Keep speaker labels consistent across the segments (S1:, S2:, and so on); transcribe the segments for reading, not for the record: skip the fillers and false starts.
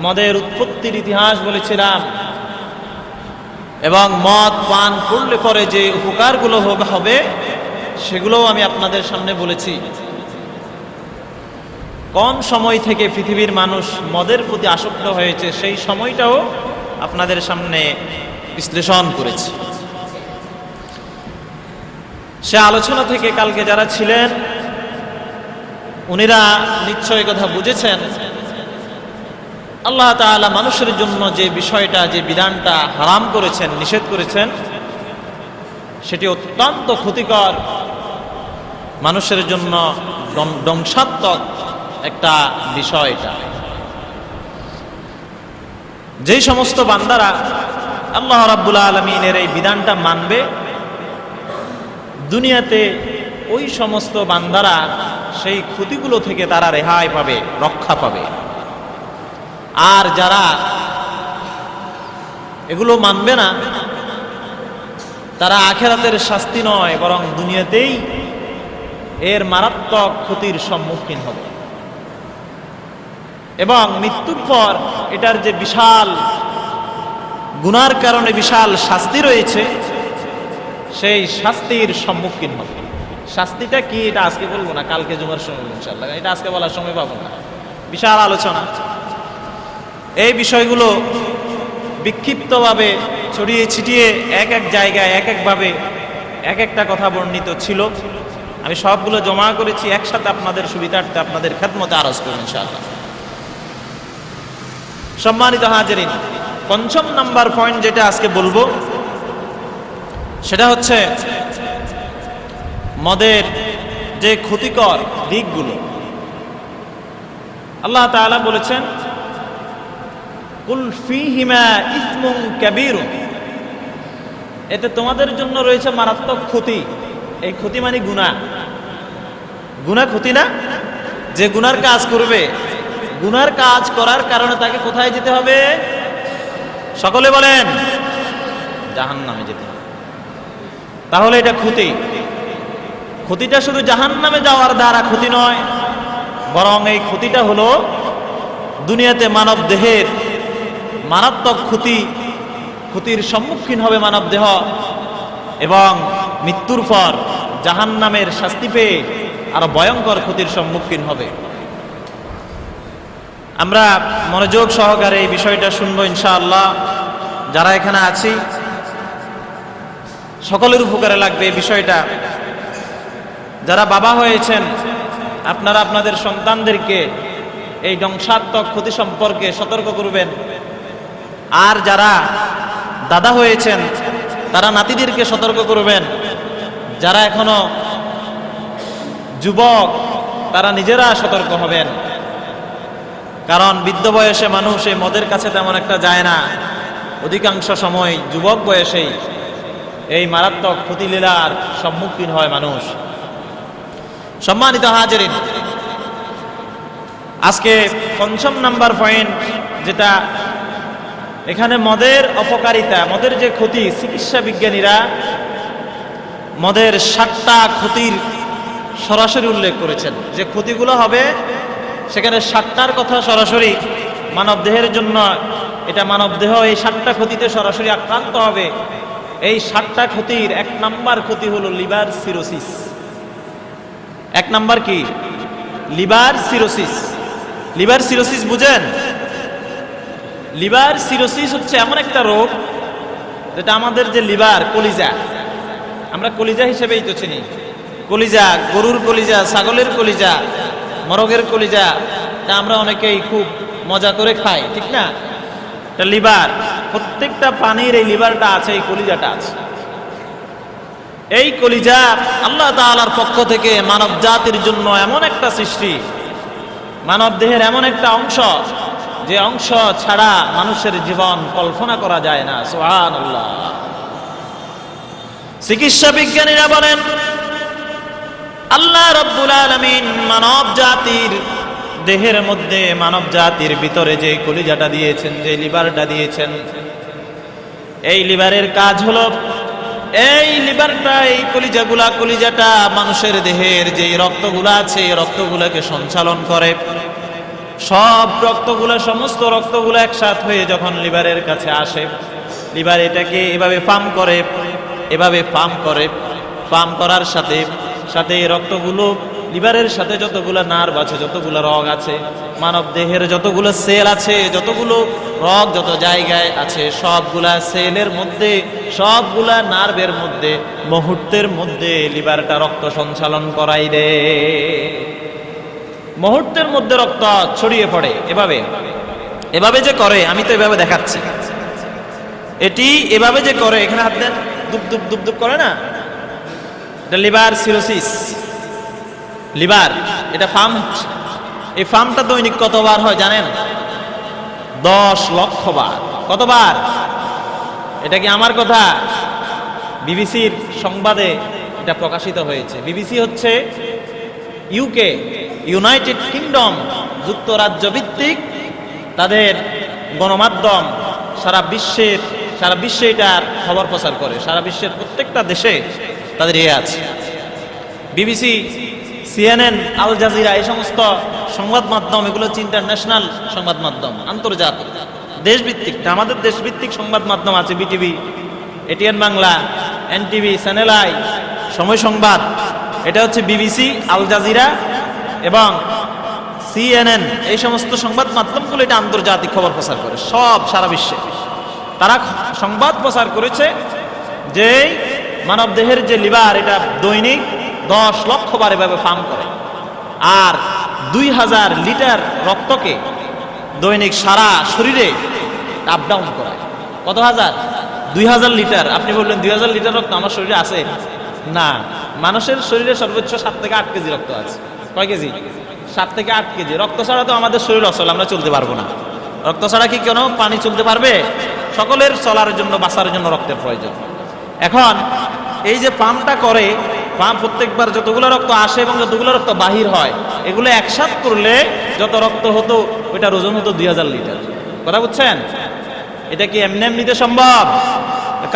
S1: মদের উৎপত্তির ইতিহাস বলেছিলাম এবং মদ পান করলে পরে যে উপকারগুলো হবে সেগুলোও আমি আপনাদের সামনে বলেছি। কোন সময় থেকে পৃথিবীর মানুষ মদের প্রতি আসক্ত হয়েছে সেই সময়টাও আপনাদের সামনে বিশ্লেষণ করেছি। সে আলোচনা থেকে কালকে যারা ছিলেন উনিরা নিশ্চয় কথা বুঝেছেন, আল্লাহ তাআলা মানুষের জন্য যে বিষয়টা, যে বিধানটা হারাম করেছেন, নিষেধ করেছেন, সেটি অত্যন্ত ক্ষতিকর, মানুষের জন্য ধ্বংসাত্মক একটা বিষয়। এটা যেই সমস্ত বান্দারা আল্লাহ রাব্বুল আলামিনের এই বিধানটা মানবে, দুনিয়াতে ওই সমস্ত বান্দারা সেই ক্ষতিগুলো থেকে তারা রেহাই পাবে, রক্ষা পাবে। আর যারা এগুলো মানবে না, তারা আখিরাতের শাস্তি নয় বরং দুনিয়াতেই এর মারাত্মক ক্ষতির সম্মুখীন হবে এবং মৃত্যুর পর এটার যে বিশাল গুনার কারণে বিশাল শাস্তি রয়েছে, সেই শাস্তির সম্মুখীন হবে। শাস্তিটা কি এটা আজকে বলবো না, কালকে জুমার সময় ইনশাআল্লাহ। এটা আজকে বলার সময় পাবো না, বিশাল আলোচনা। এই বিষয়গুলো বিক্ষিপ্তভাবে ছড়িয়ে ছিটিয়ে এক এক জায়গায় এক একভাবে এক একটা কথা বর্ণিত ছিল। আমি সবগুলো জমা করেছি একসাথে আপনাদের সুবিধার্থে, আপনাদের খেদমতে আরজ করব ইনশাআল্লাহ। সম্মানিত হাজিরিন, পঞ্চম নাম্বার পয়েন্ট যেটা আজকে বলবো সেটা হচ্ছে মদের যে ক্ষতিকর দিকগুলো। আল্লাহ তাআলা বলেছেন, কুল ফীহিমা ইসমুন কাবীরুন, এতে তোমাদের জন্য রয়েছে মারাত্মক ক্ষতি। এই ক্ষতি মানে গুনাহ। গুনাহ ক্ষতি না? যে গুনার কাজ করবে, গুনার কাজ করার কারণে তাকে কোথায় যেতে হবে? সকলে বলেন, জাহান্নামে যেতে হবে। তাহলে এটা ক্ষতি। ক্ষতিটা শুধু জাহান্নামে যাওয়ার দ্বারা ক্ষতি নয়, বরং এই ক্ষতিটা হলো দুনিয়াতে মানব দেহের মারাত্মক ক্ষতির সম্মুখীন হবে মানব দেহ এবং মৃত্যুর পর জাহান্নামের শাস্তি পেয়ে আরো ভয়ঙ্কর ক্ষতির সম্মুখীন হবে। আমরা মনোযোগ সহকারে এই বিষয়টা শুনবো ইনশাআল্লাহ। যারা এখানে আছি সকলের উপকারে লাগবে এই বিষয়টা। যারা বাবা হয়েছেন আপনারা আপনাদের সন্তানদেরকে এই ধ্বংসাত্মক ক্ষতি সম্পর্কে সতর্ক করবেন। আর যারা দাদা হয়েছেন তারা নাতিদেরকে সতর্ক করবেন। যারা এখনো যুবক তারা নিজেরা সতর্ক হবেন, কারণ বৃদ্ধ বয়সে মানুষ এই মদের কাছে তেমন একটা যায় না। অধিকাংশ সময় যুবক বয়সেই এই মারাত্মক ক্ষতিলীলার সম্মুখীন হয় মানুষ। সম্মানিত হাজিরিন, আজকে পঞ্চম নাম্বার পয়েন্ট যেটা এখানে মদের অপকারিতা, মদের যে ক্ষতি, চিকিৎসা বিজ্ঞানীরা মদের 7টা ক্ষতির সরাসরি উল্লেখ করেছেন। যে ক্ষতিগুলো হবে সেখানে 7টার কথা সরাসরি মানব দেহের জন্য, এটা মানব দেহ এই 7টা ক্ষতিতে সরাসরি আক্রান্ত হবে। এই 7টা ক্ষতির 1 নাম্বার ক্ষতি হলো লিভার সিরোসিস। 1 নাম্বার কি? Liver cirrhosis. লিভার সিরোসিস বুঝেন? লিভার সিরোসিস হচ্ছে এমন একটা রোগ যেটা আমাদের যে লিভার, কলিজা, আমরা কলিজা হিসেবেই তো চিনি। কলিজা, গরুর কলিজা, ছাগলের কলিজা, মোরগের কলিজা, তা আমরা অনেকেই খুব মজা করে খাই, ঠিক না? এটা লিভার। প্রত্যেকটা প্রাণীর এই লিভারটা আছে, এই কলিজাটা আছে। এই কলিজা আল্লাহ তাআলার পক্ষ থেকে মানব জাতির জন্য এমন একটা সৃষ্টি, মানব দেহের এমন একটা অংশ যে অংশ ছাড়া মানুষের জীবন কল্পনা করা যায় না। সুবহানাল্লাহ। চিকিৎসা বিজ্ঞানীরা বলেন আল্লাহ রাব্বুল আলামিন মানব জাতির দেহের মধ্যে, মানব জাতির ভিতরে যে কলিজাটা দিয়েছেন, যে লিভারটা দিয়েছেন, এই লিভারের কাজ হলো, এই লিভারটা, এই কলিজাটা মানুষের দেহের যে রক্তগুলো আছে এই রক্তগুলোকে সঞ্চালন করে, সব রক্তগুলো, সমস্ত রক্তগুলো একসাথ হয়ে যখন লিভারের কাছে আসে, লিভার এটাকে এভাবে পাম্প করে, এভাবে পাম্প করে। পাম্প করার সাথে সাথে রক্তগুলো লিভারের সাথে যতগুলো নার্ভ আছে, যতগুলো রগ আছে, মানব দেহের যতগুলো সেল আছে, যতগুলো রগ যত জায়গায় আছে, সবগুলা সেলের মধ্যে, সবগুলা নার্ভের মধ্যে মুহূর্তের মধ্যে লিভারটা রক্ত সঞ্চালন করাই দেয়। মুহূর্তের মধ্যে রক্ত ছড়িয়ে পড়ে। এভাবে এভাবে যে করে, আমি তো এভাবে দেখাচ্ছি, এটি এভাবে যে করে, এখানে হাত দেন, দুপ দুপ দুপ দুপ করে না, এটা লিভার সিরোসিস। লিভার এটা পাম্প। এই পাম্পটা দৈনিক কতবার হয় জানেন? 10 লক্ষ বার। কতবার? এটা কি আমার কথা? বিবিসির সংবাদে এটা প্রকাশিত হয়েছে। বিবিসি হচ্ছে ইউকে, ইউনাইটেড কিংডম, যুক্তরাজ্য ভিত্তিক তাদের গণমাধ্যম। সারা বিশ্বে এটার খবর প্রচার করে, সারা বিশ্বের প্রত্যেকটা দেশে তাদের আছে। বিবিসি, সিএনএন, আল জাজিরা, এই সমস্ত সংবাদ মাধ্যম, এগুলো হচ্ছে ইন্টারন্যাশনাল সংবাদ মাধ্যম, আন্তর্জাতিক, দেশভিত্তিক। আমাদের দেশভিত্তিক সংবাদ মাধ্যম আছে BTV, ATN Bangla, NTV, channel I, সময় সংবাদ। এটা হচ্ছে বিবিসি, আল জাজিরা এবং সিএনএন, এই সমস্ত সংবাদ মাধ্যমগুলো এটা আন্তর্জাতিক খবর প্রচার করে সব সারা বিশ্বে। তারা সংবাদ প্রচার করেছে যে মানব দেহের যে লিভার, এটা দৈনিক 10 লক্ষ বার এভাবে পাম্প করে, আর 2000 লিটার রক্তকে দৈনিক সারা শরীরে আপ ডাউন করায়। কত হাজার? 2000 লিটার। আপনি বললেন 2000 লিটার রক্ত আমার শরীরে আছে? না, মানুষের শরীরে সর্বোচ্চ 7 থেকে 8 কেজি রক্ত আছে। কয় কেজি? 7 থেকে 8 কেজি। রক্ত ছাড়া তো আমাদের শরীর অচল, আমরা চলতে পারবো না। রক্ত ছাড়া কি কোনো পানি চলতে পারবে? সকলের চলার জন্য, বাঁচার জন্য রক্তের প্রয়োজন। এখন এই যে পাম্পটা করে, পাম্প প্রত্যেকবার যতগুলো রক্ত আসে এবং যতগুলো রক্ত বাহির হয়, এগুলো একসাথ করলে যত রক্ত হতো ওইটার ওজন হতো 2000 লিটার। কথা বুঝছেন? এটা কি এমনি এমনিতে সম্ভব?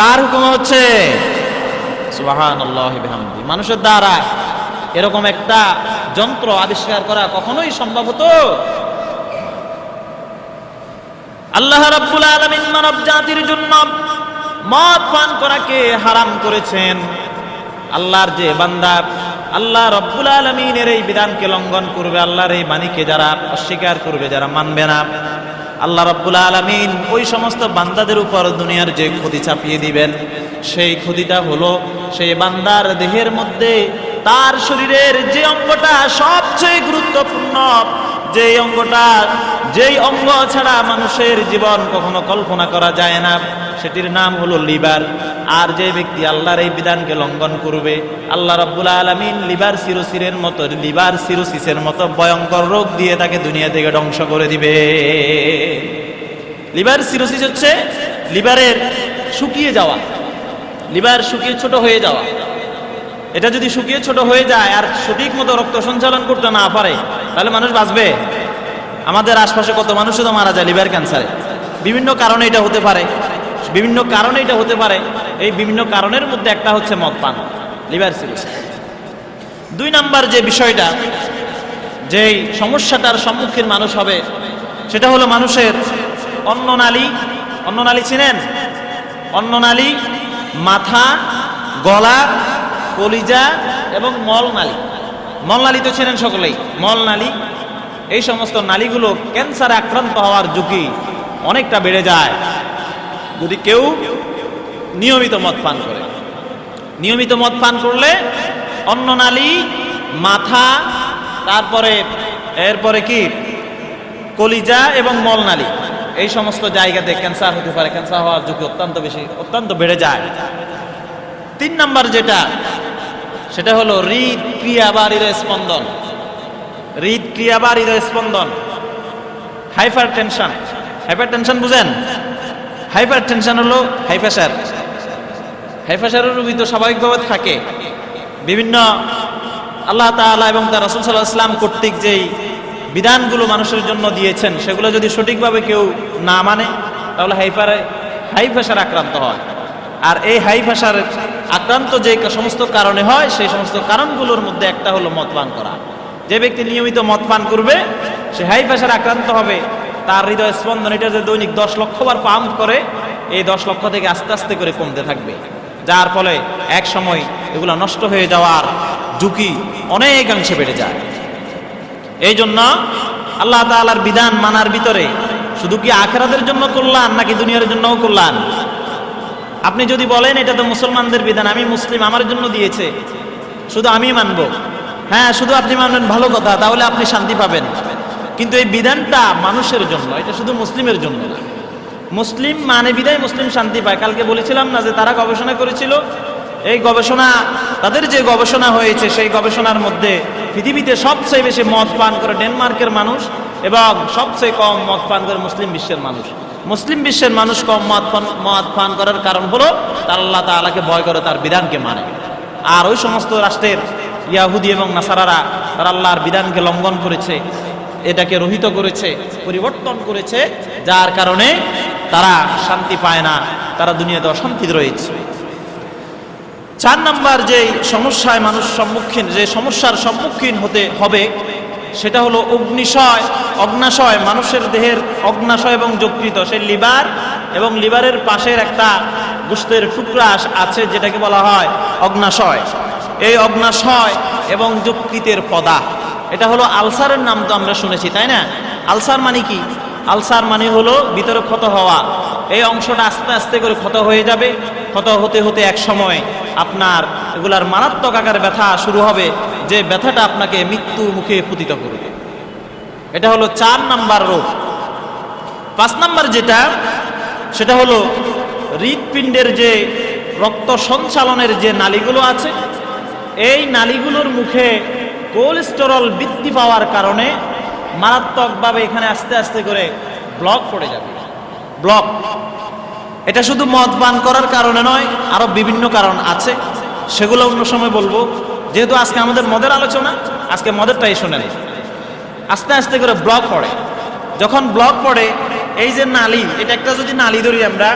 S1: কার হুকুম হচ্ছে? সুবহানাল্লাহি বিহামদি। মানুষের দ্বারা এরকম একটা যন্ত্র আবিষ্কার করা কখনোই সম্ভব হতো? আল্লাহ রাব্বুল আলামিন মানব জাতির জন্য মদ পান করাকে হারাম করেছেন। আল্লাহর যে বান্দা আল্লাহ রাব্বুল আলামিনের এই বিধানকে লঙ্ঘন করবে, আল্লাহর এই বাণীকে যারা অস্বীকার করবে, যারা মানবে না, আল্লাহ রাব্বুল আলামিন ওই সমস্ত বান্দাদের উপর দুনিয়ার যে ক্ষতি চাপিয়ে দিবেন। সেই ক্ষতিটা হলো সেই বান্দার দেহের মধ্যে তার শরীরের যে অঙ্গটা সবচেয়ে গুরুত্বপূর্ণ, যেই অঙ্গ ছাড়া মানুষের জীবন কখনো কল্পনা করা যায় না, সেটির নাম হলো লিভার। আর যে ব্যক্তি আল্লাহর এই বিধানকে লঙ্ঘন করবে, আল্লাহ রাব্বুল আলামিন লিভার সিরোসিসের মতো ভয়ঙ্কর রোগ দিয়ে তাকে দুনিয়া থেকে ধ্বংস করে দিবে। লিভার সিরোসিস হচ্ছে লিভারের শুকিয়ে যাওয়া, লিভার শুকিয়ে ছোট হয়ে যাওয়া। এটা যদি শুকিয়ে ছোট হয়ে যায় আর সঠিক মতো রক্ত সঞ্চালন করতে না পারে, তাহলে মানুষ বাঁচবে? আমাদের আশপাশে কত মানুষ তো মারা যায় লিভার ক্যান্সারে। বিভিন্ন কারণে এটা হতে পারে, এই বিভিন্ন কারণের মধ্যে একটা হচ্ছে মদ পান, লিভার সিরোসিস। 2 নাম্বার যে বিষয়টা, যেই সমস্যাটার সম্মুখীন মানুষ হবে, সেটা হলো মানুষের অন্ননালী চিনেন? অন্ননালী, মাথা, গলা, কলিজা এবং মলনালী তো চেনেন সকলেই। মলনালী, এই সমস্ত নালীগুলো ক্যান্সারে আক্রান্ত হওয়ার ঝুঁকি অনেকটা বেড়ে যায় যদি কেউ নিয়মিত মদ পান করে। নিয়মিত মদ পান করলে অন্ননালী, মাথা, এরপরে কি কলিজা এবং মলনালী, এই সমস্ত জায়গাতে ক্যান্সার হতে পারে। ক্যান্সার হওয়ার ঝুঁকি অত্যন্ত বেড়ে যায়। 3 নাম্বার যেটা, সেটা হলো হৃদক্রিয়া বা হৃদস্পন্দন। হাইপারটেনশন বুঝেন? হাইপারটেনশন হলো হাই প্রেশারের রোগী তো স্বাভাবিকভাবে থাকে। বিভিন্ন আল্লাহ তাআলা এবং তার রাসূল সাল্লাল্লাহু আলাইহি ওয়াসাল্লাম কর্তৃক যেই বিধানগুলো মানুষের জন্য দিয়েছেন, সেগুলো যদি সঠিকভাবে কেউ না মানে, তাহলে হাই প্রেশার আক্রান্ত হয়। আর এই হাই প্রেশার আক্রান্ত যে সমস্ত কারণে হয়, সেই সমস্ত কারণগুলোর মধ্যে একটা হলো মদ পান করা। যে ব্যক্তি নিয়মিত মদ পান করবে, সে হাই প্রেশার আক্রান্ত হবে, তার হৃদয় স্পন্দন এটা যে দৈনিক 10 লক্ষ বার পাম্প করে, এই 10 লক্ষ থেকে আস্তে আস্তে করে কমতে থাকবে, যার ফলে এক সময় এগুলো নষ্ট হয়ে যাওয়ার ঝুঁকি অনেকাংশে বেড়ে যায়। এই জন্য আল্লাহ তাআলার বিধান মানার ভিতরে শুধু কি আখিরাতের জন্য কল্যাণ নাকি দুনিয়ার জন্যও কল্যাণ? আপনি যদি বলেন এটা তো মুসলমানদের বিধান, আমি মুসলিম, আমার জন্য দিয়েছে, শুধু আমি মানব, হ্যাঁ শুধু আপনি মানবেন, ভালো কথা, তাহলে আপনি শান্তি পাবেন। কিন্তু এই বিধানটা মানুষের জন্য, এটা শুধু মুসলিমের জন্য না। মুসলিম মানে বিধায় মুসলিম শান্তি পায়। কালকে বলেছিলাম না যে তারা গবেষণা করেছিল, এই গবেষণা, তাদের যে গবেষণা হয়েছে সেই গবেষণার মধ্যে পৃথিবীতে সবচেয়ে বেশি মদ পান করে ডেনমার্কের মানুষ এবং সবচেয়ে কম মদ পান করে মুসলিম বিশ্বের মানুষ। মুসলিম বিশ্বের মানুষ কম মদ পান করার কারণ হলো তারা আল্লাহ তাআলাকে ভয় করে, তার বিধানকে মানে। আর ওই সমস্ত রাষ্ট্রের ইয়াহুদি এবং নাসারারা তারা আল্লাহর বিধানকে লঙ্ঘন করেছে, এটাকে রহিত করেছে, পরিবর্তন করেছে, যার কারণে তারা শান্তি পায় না, তারা দুনিয়াতে অশান্তিতে রয়েছে। 4 নাম্বার যে সমস্যায় মানুষ সমস্যার সম্মুখীন হতে হবে সেটা হলো অগ্নাশয়, মানুষের দেহের অগ্নাশয় এবং যকৃত, সেই লিভার এবং লিভারের পাশের একটা গোশতের টুকরা আছে যেটাকে বলা হয় অগ্নাশয়। এই অগ্নাশয় এবং যকৃতের পদা, এটা হলো আলসারের নাম তো আমরা শুনেছি, তাই না? আলসার মানে কি? আলসার মানে হলো ভিতরে ক্ষত হওয়া। এই অংশটা আস্তে আস্তে করে ক্ষত হয়ে যাবে, ক্ষত হতে হতে এক সময় আপনার এগুলার মারাত্মক আকারে ব্যথা শুরু হবে, যে ব্যথাটা আপনাকে মৃত্যু মুখে পতিত করবে। এটা হলো 4 নাম্বার রোগ। 5 নাম্বার যেটা, সেটা হলো হৃৎপিণ্ডের যে রক্ত সঞ্চালনের যে নালীগুলো আছে, এই নালীগুলোর মুখে কোলেস্টেরল বৃদ্ধি পাওয়ার কারণে মারাত্মকভাবে এখানে আস্তে আস্তে করে ব্লক পড়ে যাবে। ব্লক, এটা শুধু মদ পান করার কারণে নয়, আরো বিভিন্ন কারণ আছে, সেগুলো অন্য সময় বলবো। যেহেতু আজকে আমাদের মদের আলোচনা, আজকে মদেরটাই শুনে নেই। আস্তে আস্তে করে ব্লক পড়ে, যখন ব্লক পড়ে, এই যে নালী, এটা একটা যদি নালী ধরি আমরা,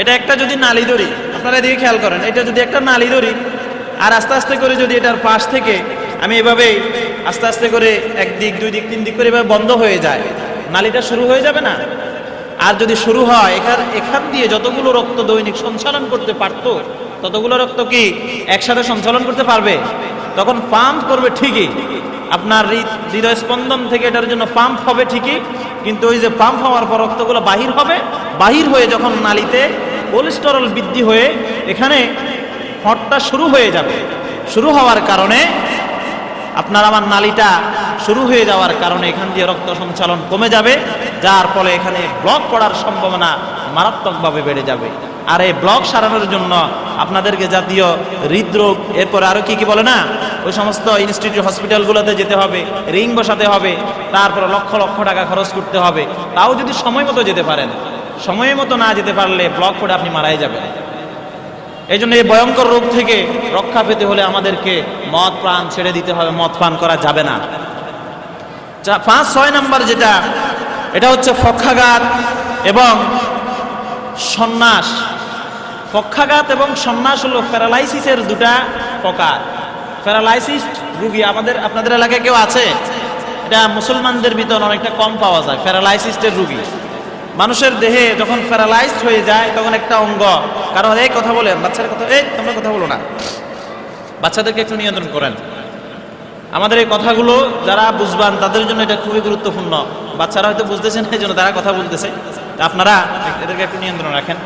S1: এটা একটা যদি নালী ধরি, আপনারা এদিকে খেয়াল করেন, এটা যদি একটা নালী ধরি আর আস্তে আস্তে করে যদি এটার পাশ থেকে আমি এভাবে আস্তে আস্তে করে 1 দিক 2 দিক 3 দিক করে এভাবে বন্ধ হয়ে যায়, নালীটা শুরু হয়ে যাবে না? আর যদি শুরু হয়, এখান দিয়ে যতগুলো রক্ত দৈনিক সঞ্চালন করতে পারতো ততগুলো রক্ত কি একসাথে সঞ্চালন করতে পারবে? তখন পাম্প করবে ঠিকই, আপনার হৃদয় স্পন্দন থেকে এটার জন্য পাম্প হবে ঠিকই, কিন্তু ওই যে পাম্প হওয়ার পর রক্তগুলো বাহির হবে, বাহির হয়ে যখন নালীতে কোলেস্টেরল বৃদ্ধি হয়ে এখানে হটটা শুরু হয়ে যাবে, শুরু হওয়ার কারণে আপনার আমার নালীটা শুরু হয়ে যাওয়ার কারণে এখান দিয়ে রক্ত সঞ্চালন কমে যাবে, যার ফলে এখানে ব্লক পড়ার সম্ভাবনা মারাত্মকভাবে বেড়ে যাবে। আর এই ব্লক সারানোর জন্য আপনাদেরকে জাতীয় হৃদরোগ, এরপর আরো কি কি বলে না, ওই সমস্ত ইনস্টিটিউট হসপিটালগুলোতে যেতে হবে, রিং বসাতে হবে, তারপর লক্ষ লক্ষ টাকা খরচ করতে হবে। তাও যদি সময় মতো যেতে পারেন, সময় মতো না যেতে পারলে ব্লক পড়ে আপনি মারাই যাবেন। এই জন্য এই ভয়ঙ্কর রোগ থেকে রক্ষা পেতে হলে আমাদেরকে মদ পান ছেড়ে দিতে হবে, মদ পান করা যাবে না। 5-6 নাম্বার যেটা, এটা হচ্ছে পক্ষাঘাত এবং সন্ন্যাস। পক্ষাঘাত এবং সন্ন্যাস হলো প্যারালাইসিসের 2টা প্রকার। প্যারালাইসিস রোগী আপনাদের এলাকায় কেউ আছে? এটা মুসলমানদের ভিতর অনেকটা কম পাওয়া যায়। প্যারালাইসিসের রোগী, মানুষের দেহে যখন প্যারালাইজড হয়ে যায় তখন একটা অঙ্গ, কারণ এই কথা বলেন, বাচ্চার কথা, এই তোমরা কথা বলো না, বাচ্চাদেরকে একটু নিয়ন্ত্রণ করেন। আমাদের এই কথাগুলো যারা বুঝবান তাদের জন্য এটা খুবই গুরুত্বপূর্ণ। বাচ্চারা হয়তো বুঝতেছেন, এই জন্য তারা কথা বলতেছে, আপনারা এদেরকে একটু নিয়ন্ত্রণ রাখেন।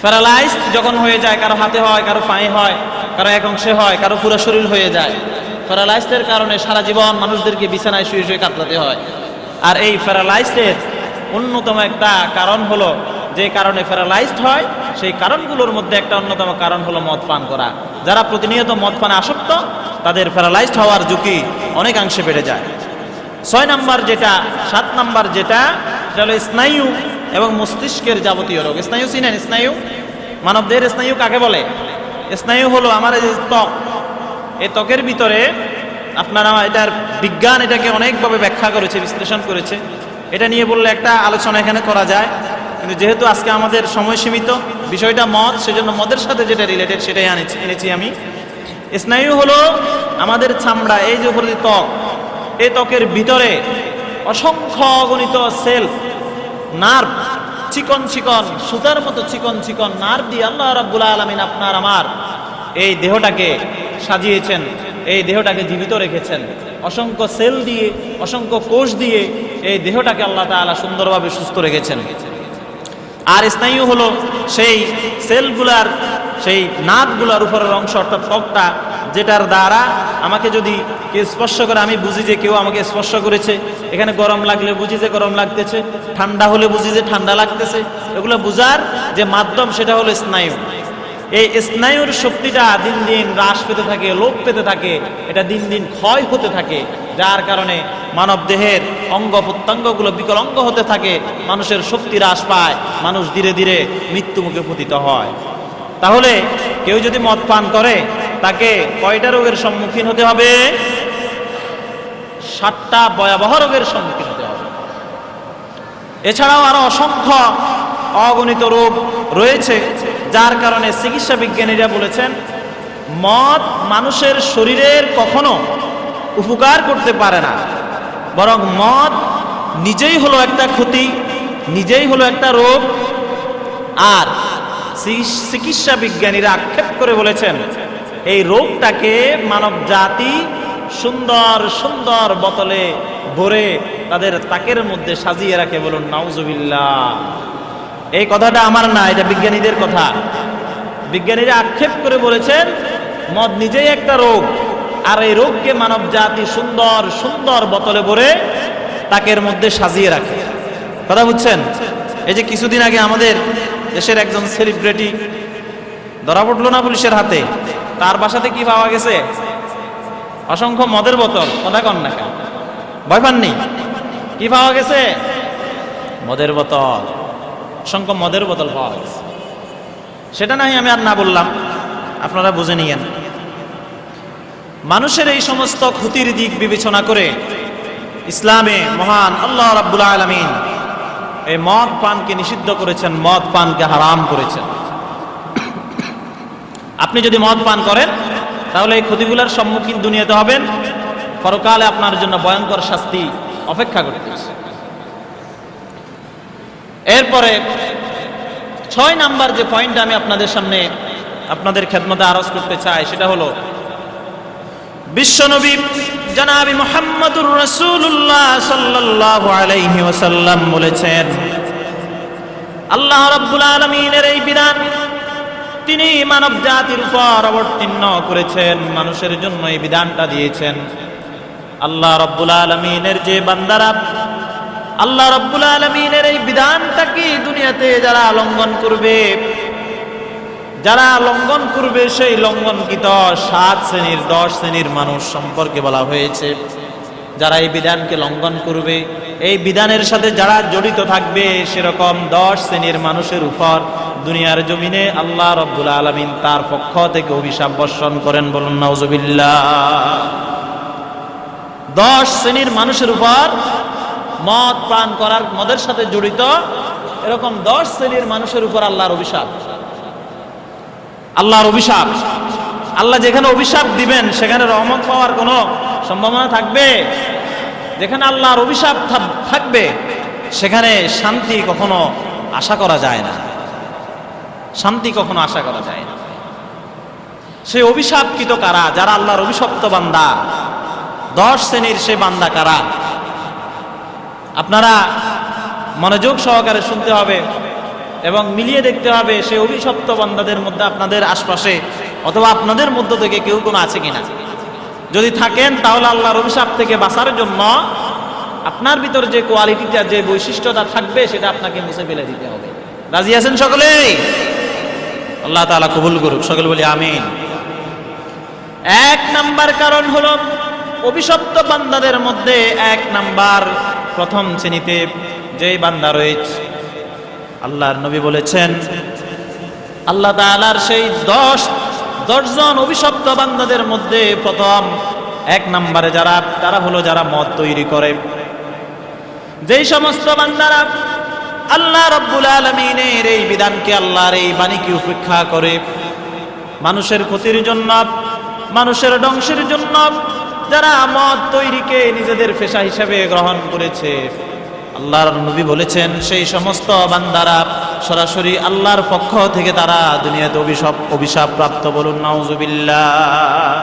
S1: প্যারালাইজড যখন হয়ে যায়, কারো হাতে হয়, কারো পায়ে হয়, কারো এক অংশে হয়, কারো পুরো শরীর হয়ে যায়। প্যারালাইজডের কারণে সারা জীবন মানুষদেরকে বিছানায় শুয়ে শুয়ে কাতরাতে হয়। আর এই প্যারালাইজডের অন্যতম একটা কারণ হলো, যে কারণে প্যারালাইজড হয় সেই কারণগুলোর মধ্যে একটা অন্যতম কারণ হলো মদ পান করা। যারা প্রতিনিয়ত মদ পানে আসক্ত তাদের প্যারালাইজড হওয়ার ঝুঁকি অনেকাংশে বেড়ে যায়। 6 নাম্বার যেটা, 7 নাম্বার যেটা, সেটা হলো স্নায়ু এবং মস্তিষ্কের যাবতীয় রোগ। স্নায়ু চিনেন? স্নায়ু, মানবদেহের স্নায়ু কাকে বলে? স্নায়ু হলো আমার এই ত্বক, এই ত্বকের ভিতরে আপনারা, এটার বিজ্ঞান এটাকে অনেকভাবে ব্যাখ্যা করেছে, বিশ্লেষণ করেছে। এটা নিয়ে বললে একটা আলোচনা এখানে করা যায়, কিন্তু যেহেতু আজকে আমাদের সময় সীমিত, বিষয়টা মদ, সেজন্য মদের সাথে যেটা রিলেটেড সেটাই এনেছি আমি। স্নায়ু হলো আমাদের চামড়া, এই যে উপরে ত্বক, এই ত্বকের ভিতরে অসংখ্য অগণিত সেল, নার্ভ, চিকন চিকন সুতার মতো চিকন চিকন নার্ভ দিয়ে আল্লাহ রাব্বুল আলামিন আপনার আমার এই দেহটাকে সাজিয়েছেন, এই দেহটাকে জীবিত রেখেছেন। অসংখ্য সেল দিয়ে, অসংখ্য কোষ দিয়ে এই দেহটাকে আল্লাহ তাআলা সুন্দরভাবে সুস্থ রেখেছেন। আর স্নায়ু হলো সেই সেলগুলার, সেই নার্ভগুলার উপরের অংশ, অর্থাৎ ত্বকটা, যেটার দ্বারা আমাকে যদি কেউ স্পর্শ করে আমি বুঝি যে কেউ আমাকে স্পর্শ করেছে। এখানে গরম লাগলে বুঝি যে গরম লাগতেছে, ঠান্ডা হলে বুঝি যে ঠান্ডা লাগতেছে। এগুলো বুঝার যে মাধ্যম সেটা হলো স্নায়ু। এই স্নায়ুর শক্তিটা দিন দিন হ্রাস পেতে থাকে, লোপ পেতে থাকে, এটা দিন দিন ক্ষয় হতে থাকে, যার কারণে মানব দেহের অঙ্গ প্রত্যঙ্গগুলো বিকলাঙ্গ হতে থাকে, মানুষের শক্তি হ্রাস পায়, মানুষ ধীরে ধীরে মৃত্যুমুখে পতিত হয়। তাহলে কেউ যদি মদ পান করে তাকে কয়টা রোগের সম্মুখীন হতে হবে? 7টা ভয়াবহ রোগের সম্মুখীন হতে হবে। এছাড়াও আরো অসংখ্য অগণিত রোগ রয়েছে, যার কারণে চিকিৎসা বিজ্ঞানীরা বলেছেন মদ মানুষের শরীরের কখনো উপকার করতে পারে না, বরং মদ নিজেই হলো একটা ক্ষতি, নিজেই হলো একটা রোগ। আর চিকিৎসা বিজ্ঞানীরা আক্ষেপ করে বলেছেন এই রোগটাকে মানব জাতি সুন্দর সুন্দর বোতলে ভরে তাদের তাকের মধ্যে সাজিয়ে রাখে। বলুন নাউজুবিল্লাহ। এই কথাটা আমার না, এটা বিজ্ঞানীদের কথা। বিজ্ঞানীরা আক্ষেপ করে বলেছেন মদ নিজেই একটা রোগ, আর এই রোগকে মানব জাতি সুন্দর সুন্দর বোতলে ভরে তাকের মধ্যে সাজিয়ে রাখে। কথা বুঝছেন? এই যে কিছুদিন আগে আমাদের দেশের একজন সেলিব্রিটি ধরা পড়লো না পুলিশের হাতে, তার বাসাতে কি পাওয়া গেছে? অসংখ্য মদের বোতল। কথা কন না কেন? ভয় পাননি? কি পাওয়া গেছে? মদের বোতল। অসংখ্য মদের বোতল পাওয়া গেছে। সেটা নাই আমি আর না বললাম, আপনারা বুঝে নিয়েন। মানুষের এই সমস্ত ক্ষতির দিক বিবেচনা করে ইসলামে মহান আল্লাহ রাব্বুল আলামিন এই মদ পানকে নিষিদ্ধ করেছেন, মদ পানকে হারাম করেছেন। আপনি যদি মদ পান করেন তাহলে এই ক্ষতিগুলোর সম্মুখীন দুনিয়াতে হবেন, পরকালে আপনার জন্য ভয়ঙ্কর শাস্তি অপেক্ষা করতেছে। এরপরে 6 নাম্বার যে পয়েন্ট আমি আপনাদের সামনে আপনাদের খেদমতে আরজ করতে চাই সেটা হলো বিশ্বনবী জনাবি মুহাম্মদুর রাসূলুল্লাহ সাল্লাল্লাহু আলাইহি ওয়াসাল্লাম বলেছেন আল্লাহ রাব্বুল আলামিনের এই বিধান তিনি মানব জাতির উপর অবতীর্ণ করেছেন, মানুষের জন্য এই বিধানটা দিয়েছেন। আল্লাহ রাব্বুল আলামিনের যে বান্দারা আল্লাহ রাব্বুল আলামিনের এই বিধানটাকে দুনিয়াতে যারা লঙ্ঘন করবে, যারা লঙ্ঘন করবে, সেই লঙ্ঘনকৃত 7 শ্রেণীর 10 শ্রেণীর মানুষ সম্পর্কে বলা হয়েছে। যারা এই বিধানকে লঙ্ঘন করবে, এই বিধানের সাথে যারা জড়িত থাকবে, সেরকম 10 শ্রেণীর মানুষের উপর দুনিয়ার জমিনে আল্লাহ রাব্বুল আলামিন তার পক্ষ থেকে অভিশাপ বর্ষণ করেন। বলুন নাউজুবিল্লাহ। 10 শ্রেণীর মানুষের উপর মদ পান করার, মদের সাথে জড়িত এরকম 10 শ্রেণীর মানুষের উপর আল্লাহর অভিশাপ। আল্লাহর অভিশাপ। আল্লাহ যেখানে অভিশাপ দিবেন সেখানে রহমত পাওয়ার কোনো সম্ভাবনা থাকবে? যেখানে আল্লাহর অভিশাপ থাকবে সেখানে শান্তি কখনো আশা করা যায় না, শান্তি কখনো আশা করা যায় না। সেই অভিশাপকৃত কারা? যারা আল্লাহর অভিশপ্ত বান্দা। 10 শ্রেণীর সে বান্দা কারা? আপনারা মনোযোগ সহকারে শুনতে হবে এবং মিলিয়ে দেখতে হবে সেই অভিশপ্ত বান্দাদের মধ্যে আপনাদের আশপাশে অথবা আপনাদের মধ্য থেকে কেউ কোনো আছে কিনা। যদি থাকেন তাহলে আল্লাহর অভিশাপ থেকে বাঁচার জন্য আপনার ভিতর যে কোয়ালিটিটা, যে বৈশিষ্ট্যটা থাকবে সেটা আপনাকে মুছে ফেলে দিতে হবে। রাজি আছেন সকলে? আল্লাহ তাআলা কবুল করুক। সকলে বলি আমিন। 1 নাম্বার কারণ হলো অভিশপ্ত বান্দাদের মধ্যে 1 নাম্বার প্রথম শ্রেণীতে যেই বান্দা রয়েছে, আল্লাহর নবী বলেছেন আল্লাহ তাআলার সেই 10 জন অভিশপ্ত বান্দাদের মধ্যে প্রথম 1 নম্বরে যারা, তারা হলো যারা মদ তৈরি করে। যেই সমস্ত বান্দারা আল্লাহ রাব্বুল আলামিনের এই বিধানকে, আল্লাহর এই বাণীকে উপেক্ষা করে মানুষের ক্ষতির জন্য, মানুষের ধ্বংসের জন্য, যারা মদ তৈরিকে নিজেদের পেশা হিসেবে গ্রহণ করেছে, আল্লাহর নবী বলেছেন সেই সমস্ত বান্দারা সরাসরি আল্লাহর পক্ষ থেকে তারা দুনিয়াতে অভিশাপ প্রাপ্ত। বলুন নাউজুবিল্লাহ।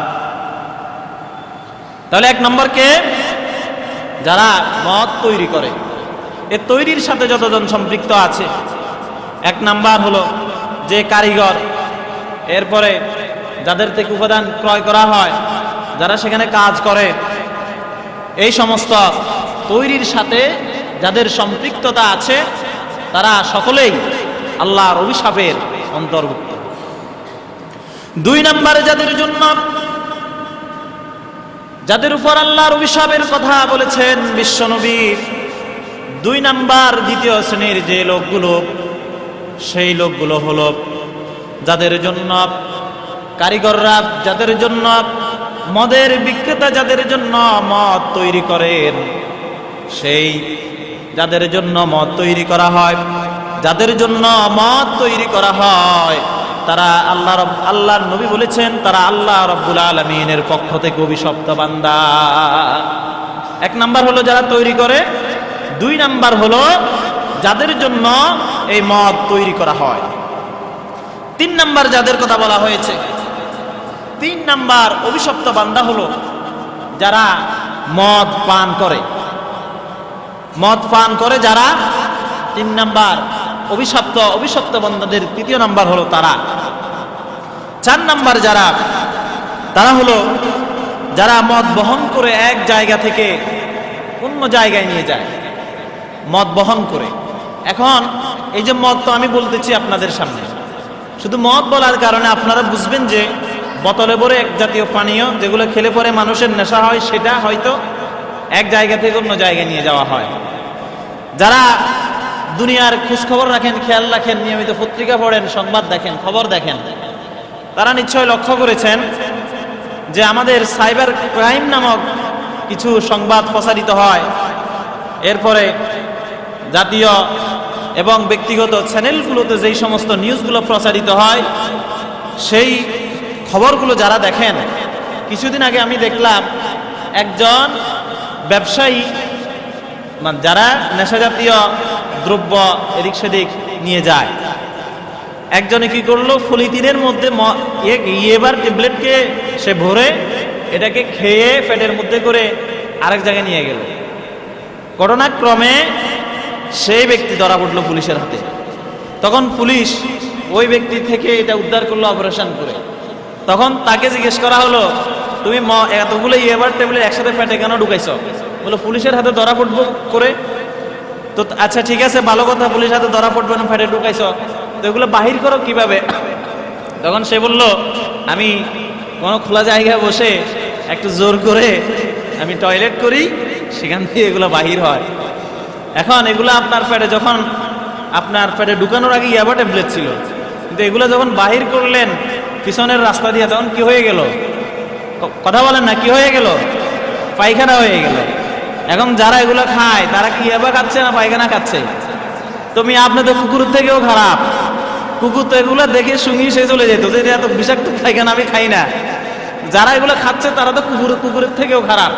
S1: তাহলে এক নম্বরকে যারা মদ তৈরি করে, এ তৈরির সাথে যতজন সম্পৃক্ত আছে, এক নাম্বার হলো যে কারিগর, এরপরে যাদের থেকে উপাদান ক্রয় করা হয়, যারা সেখানে কাজ করে, এই সমস্ত তৈরির সাথে যাদের সম্পৃক্ততা আছে তারা সকলেই আল্লাহর অভিশাপের অন্তর্ভুক্ত। দুই নম্বরে যাদের উপর আল্লাহর অভিশাপের কথা বলেছেন বিশ্বনবী, দুই নাম্বার দ্বিতীয় শ্রেণীর যে লোকগুলো, সেই লোকগুলো হলো যাদের জন্য কারিগররা, যাদের জন্য মদের বিক্রেতা, যাদের জন্য মদ তৈরি করেন, সেই যাদের জন্য মদ তৈরি করা হয়, যাদের জন্য মদ তৈরি করা হয়, তারা আল্লাহর নবী বলেছেন তারা আল্লাহ রাব্বুল আলামিনের পক্ষ থেকে অভিশপ্ত বান্দা। এক নাম্বার হলো যারা তৈরি করে, দুই নাম্বার হলো যাদের জন্য এই মদ তৈরি করা হয়। তিন নাম্বার যাদের কথা বলা হয়েছে, তিন নাম্বার অভিশপ্ত বান্দা হলো যারা মদ পান করে। মদ পান করে যারা, তিন নাম্বার অভিশপ্ত বান্দাদের তৃতীয় নাম্বার হলো তারা। চার নাম্বার যারা, তারা হলো যারা মদ বহন করে এক জায়গা থেকে অন্য জায়গায় নিয়ে যায়, মদ বহন করে। এখন এই যে মদ, তো আমি বলতেছি আপনাদের সামনে, শুধু মদ বলার কারণে আপনারা বুঝবেন যে বোতলে ভরে এক জাতীয় পানীয় যেগুলো খেলে পরে মানুষের নেশা হয়, সেটা হয়তো এক জায়গা থেকে অন্য জায়গায় নিয়ে যাওয়া হয়। যারা দুনিয়ার খোঁজখবর রাখেন, খেয়াল রাখেন, নিয়মিত পত্রিকা পড়েন, সংবাদ দেখেন, খবর দেখেন, তারা নিশ্চয় লক্ষ্য করেছেন যে আমাদের সাইবার ক্রাইম নামক কিছু সংবাদ প্রচারিত হয়, এরপরে জাতীয় এবং ব্যক্তিগত চ্যানেলগুলোতে যেই সমস্ত নিউজগুলো প্রচারিত হয়, সেই খবরগুলো যারা দেখেন, কিছুদিন আগে আমি দেখলাম একজন ব্যবসায়ী, যারা নেশাজাতীয় দ্রব্য এদিক সেদিক নিয়ে যায়, একজনে কি করলো, পলিথিনের মধ্যে ইয়েবার ট্যাবলেটকে সে ভরে এটাকে খেয়ে পেটের মধ্যে করে আরেক জায়গায় নিয়ে গেল। ঘটনাক্রমে সেই ব্যক্তি ধরা পড়লো পুলিশের হাতে। তখন পুলিশ ওই ব্যক্তি থেকে এটা উদ্ধার করলো অপারেশন করে। তখন তাকে জিজ্ঞেস করা হলো, তুমি এতগুলো ইয়েবার ট্যাবলেট একসাথে পেটে কেন ঢুকাইছো? বলো পুলিশের হাতে ধরা পড়বো করে। তো আচ্ছা ঠিক আছে, ভালো কথা, পুলিশের হাতে ধরা পড়বে না, পেটে ঢুকাইছো, তো এগুলো বাহির করো কিভাবে? তখন সে বলল, আমি কোনো খোলা জায়গায় বসে একটু জোর করে আমি টয়লেট করি, সেখান থেকে এগুলো বাহির হয়। এখন এগুলো আপনার পেটে, যখন আপনার পেটে ঢুকানোর আগে ইয়াবা ট্যাবলেট ছিল, কিন্তু এগুলো যখন বাহির করলেন পিছনের রাস্তা দিয়ে, তখন কি হয়ে গেল? কথা বলেন না, কি হয়ে গেল? পায়খানা হয়ে গেল। এখন যারা এগুলো খায় তারা কি ইয়াবা খাচ্ছে না পায়খানা খাচ্ছে? তুমি, আপনি তো কুকুরের থেকেও খারাপ। কুকুর তো এগুলো দেখে শুঙি সে চলে যেত যে এত বিষাক্ত পায়খানা আমি খাই না। যারা এগুলো খাচ্ছে তারা তো কুকুরের থেকেও খারাপ,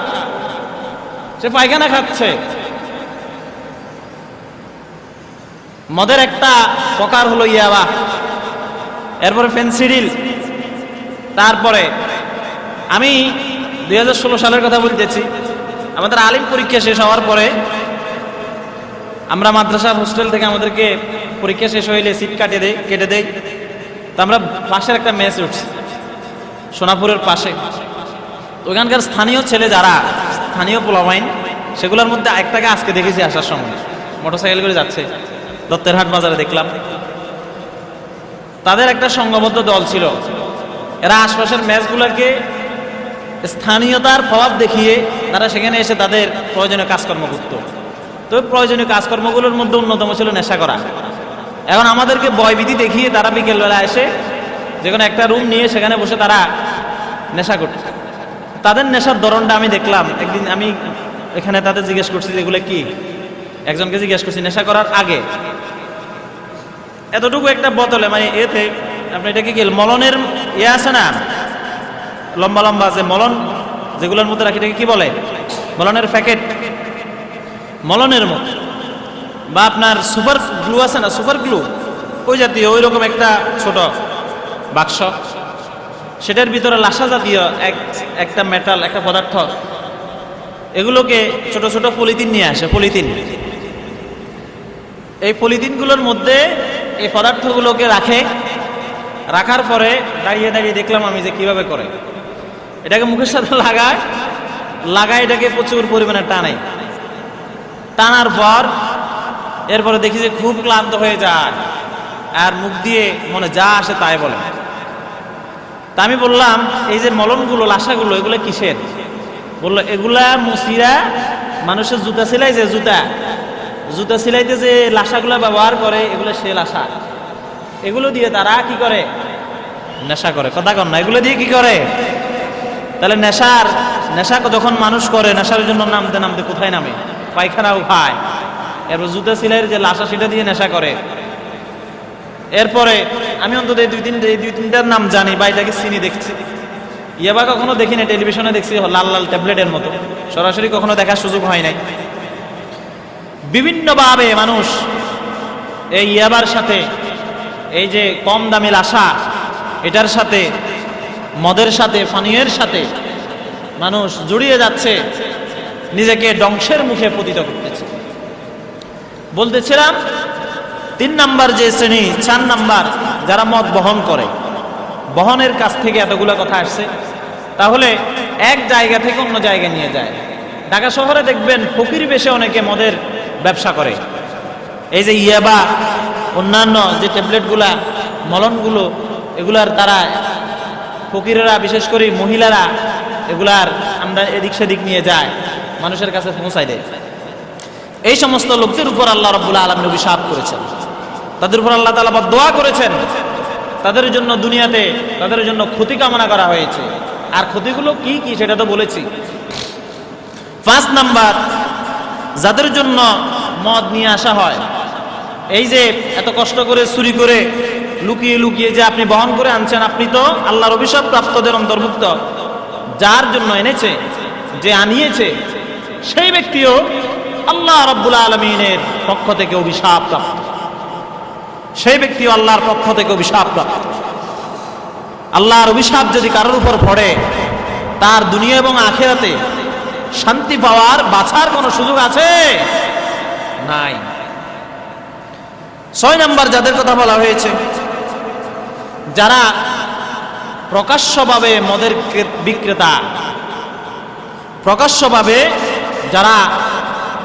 S1: সে পায়খানা খাচ্ছে। মদের একটা প্রকার হলো ইয়াবা, এরপরে ফেনসিডিল। তারপরে আমি 2016 সালের কথা বলতেছি, আমাদের আলিম পরীক্ষা শেষ হওয়ার পরে আমরা মাদ্রাসার হোস্টেল থেকে আমাদেরকে পরীক্ষা শেষ হইলে সিট কেটে দেই। তো আমরা পাশের একটা মেস উঠছি, সোনাপুরের পাশে। ওখানকার স্থানীয় ছেলে যারা, স্থানীয় পোলামাইন, সেগুলোর মধ্যে একটাকে আজকে দেখেছি আসার সময় মোটরসাইকেল করে যাচ্ছে, দত্তেরহাট বাজারে দেখলাম। তাদের একটা সংঘবদ্ধ দল ছিল, এরা আশপাশের ম্যাচগুলোকে স্থানীয়তার প্রভাব দেখিয়ে তারা সেখানে এসে তাদের প্রয়োজনীয় কাজকর্ম করত। তো প্রয়োজনীয় কাজকর্মগুলোর মধ্যে অন্যতম ছিল নেশা করা। এখন আমাদেরকে ভয়ভীতি দেখিয়ে তারা বিকেলবেলা এসে যে কোনো একটা রুম নিয়ে সেখানে বসে তারা নেশা করছে। তাদের নেশার ধরনটা আমি দেখলাম। একদিন আমি এখানে তাদের জিজ্ঞেস করছি যে এগুলো কি, একজনকে জিজ্ঞেস করছি নেশা করার আগে এতটুকু একটা বোতলে, মানে এতে আপনি এটাকে কি মলনের ইয়ে আছে না, লম্বা লম্বা যে মলন যেগুলোর মধ্যে রাখি এটাকে কি বলে? মলনের প্যাকেট, মলনের মতো, বা আপনার সুপার গ্লু আছে না, সুপার গ্লু, ওই জাতীয় ওই রকম একটা ছোট বাক্স, সেটার ভিতরে লাসা জাতীয় একটা মেটাল, একটা পদার্থ, এগুলোকে ছোট ছোট পলিথিন নিয়ে আসে। পলিথিন, এই পলিথিনগুলোর মধ্যে এই পদার্থগুলোকে রাখার পরে দাঁড়িয়ে দাঁড়িয়ে দেখলাম আমি যে কিভাবে করে, এটাকে মুখের সাথে লাগায় এটাকে প্রচুর পরিমাণে টানার পর এরপরে দেখি যে খুব ক্লান্ত হয়ে যায়, আর মুখ দিয়ে মনে যা আসে তাই বলে। তা আমি বললাম, এই যে মলমগুলো, লাসাগুলো, এগুলো কিসের? বললো এগুলা মুসিরা মানুষের জুতা সেলাই, যে জুতা সেলাইতে যে লাসাগুলা ব্যবহার করে, এগুলো সে লাসা, এগুলো দিয়ে তারা কি করে? নেশা করে। কথা কন না, এগুলো দিয়ে কি করে? তাহলে নেশা যখন মানুষ করে, নেশার জন্য নামতে নামতে কোথায় নামে? পায়খানাও খায়। এরপর জুতা সেলাইয়ের যে লাসা, সেটা দিয়ে নেশা করে। এরপরে আমি অন্তত এই দুই তিনটার নাম জানি, বা এটাকে চিনি, দেখছি। ইয়াবা কখনো দেখিনি, টেলিভিশনে দেখছি লাল লাল ট্যাবলেটের মতো, সরাসরি কখনো দেখার সুযোগ হয় নাই। বিভিন্নভাবে মানুষ এই ইয়াবার সাথে, এই যে কম দামি লাসা, এটার সাথে, মদের সাথে, পানীয়ের সাথে মানুষ জড়িয়ে যাচ্ছে, নিজেকে ধ্বংসের মুখে পতিত করতেছে। বলতেছিলাম 3 নাম্বার যে শ্রেণী, 4 নাম্বার যারা মদ বহন করে, বহনের কাছ থেকে এতগুলো কথা আসছে। তাহলে এক জায়গা থেকে অন্য জায়গায় নিয়ে যায়। ঢাকা শহরে দেখবেন ফকির বেশে অনেকে মদের ব্যবসা করে। এই যে ইয়াবা, অন্যান্য যে ট্যাবলেটগুলা, মলমগুলো, এগুলার দ্বারা ফকিরেরা, বিশেষ করে মহিলারা, এগুলার আমরা এদিক সেদিক নিয়ে যায়, মানুষের কাছে পৌঁছায় দেয়। এই সমস্ত লোকদের উপর আল্লাহ রাব্বুল আলামিন অভিশাপ করেছেন, তাদের উপর আল্লাহ তাআলা বদদোয়া করেছেন, তাদের জন্য দুনিয়াতে তাদের জন্য ক্ষতি কামনা করা হয়েছে। আর ক্ষতিগুলো কি কি সেটা তো বলেছি। 5 নাম্বার, যাদের জন্য মদ নিয়ে আসা হয়, এই যে এত কষ্ট করে চুরি করে লুকিয়ে লুকিয়ে যে আপনি বহন করে আনছেন, আপনি তো আল্লাহর অভিশাপ প্রাপ্তদের অন্তর্ভুক্ত। যার জন্য এনেছে, যে আনিয়েছে, সেই ব্যক্তিও আল্লাহ রাব্বুল আলামিনের পক্ষ থেকে অভিশাপ প্রাপ্ত। সেই ব্যক্তিও আল্লাহর পক্ষ থেকে অভিশাপ প্রাপ্ত। আল্লাহর অভিশাপ যদি কারোর উপর পড়ে, তার দুনিয়া এবং আখিরাতে শান্তি পাওয়ার, বাঁচার কোনো সুযোগ আছে? নাই। 6 নাম্বার যাদের কথা বলা হয়েছে, যারা প্রকাশ্যভাবে মদের বিক্রেতা, প্রকাশ্যভাবে যারা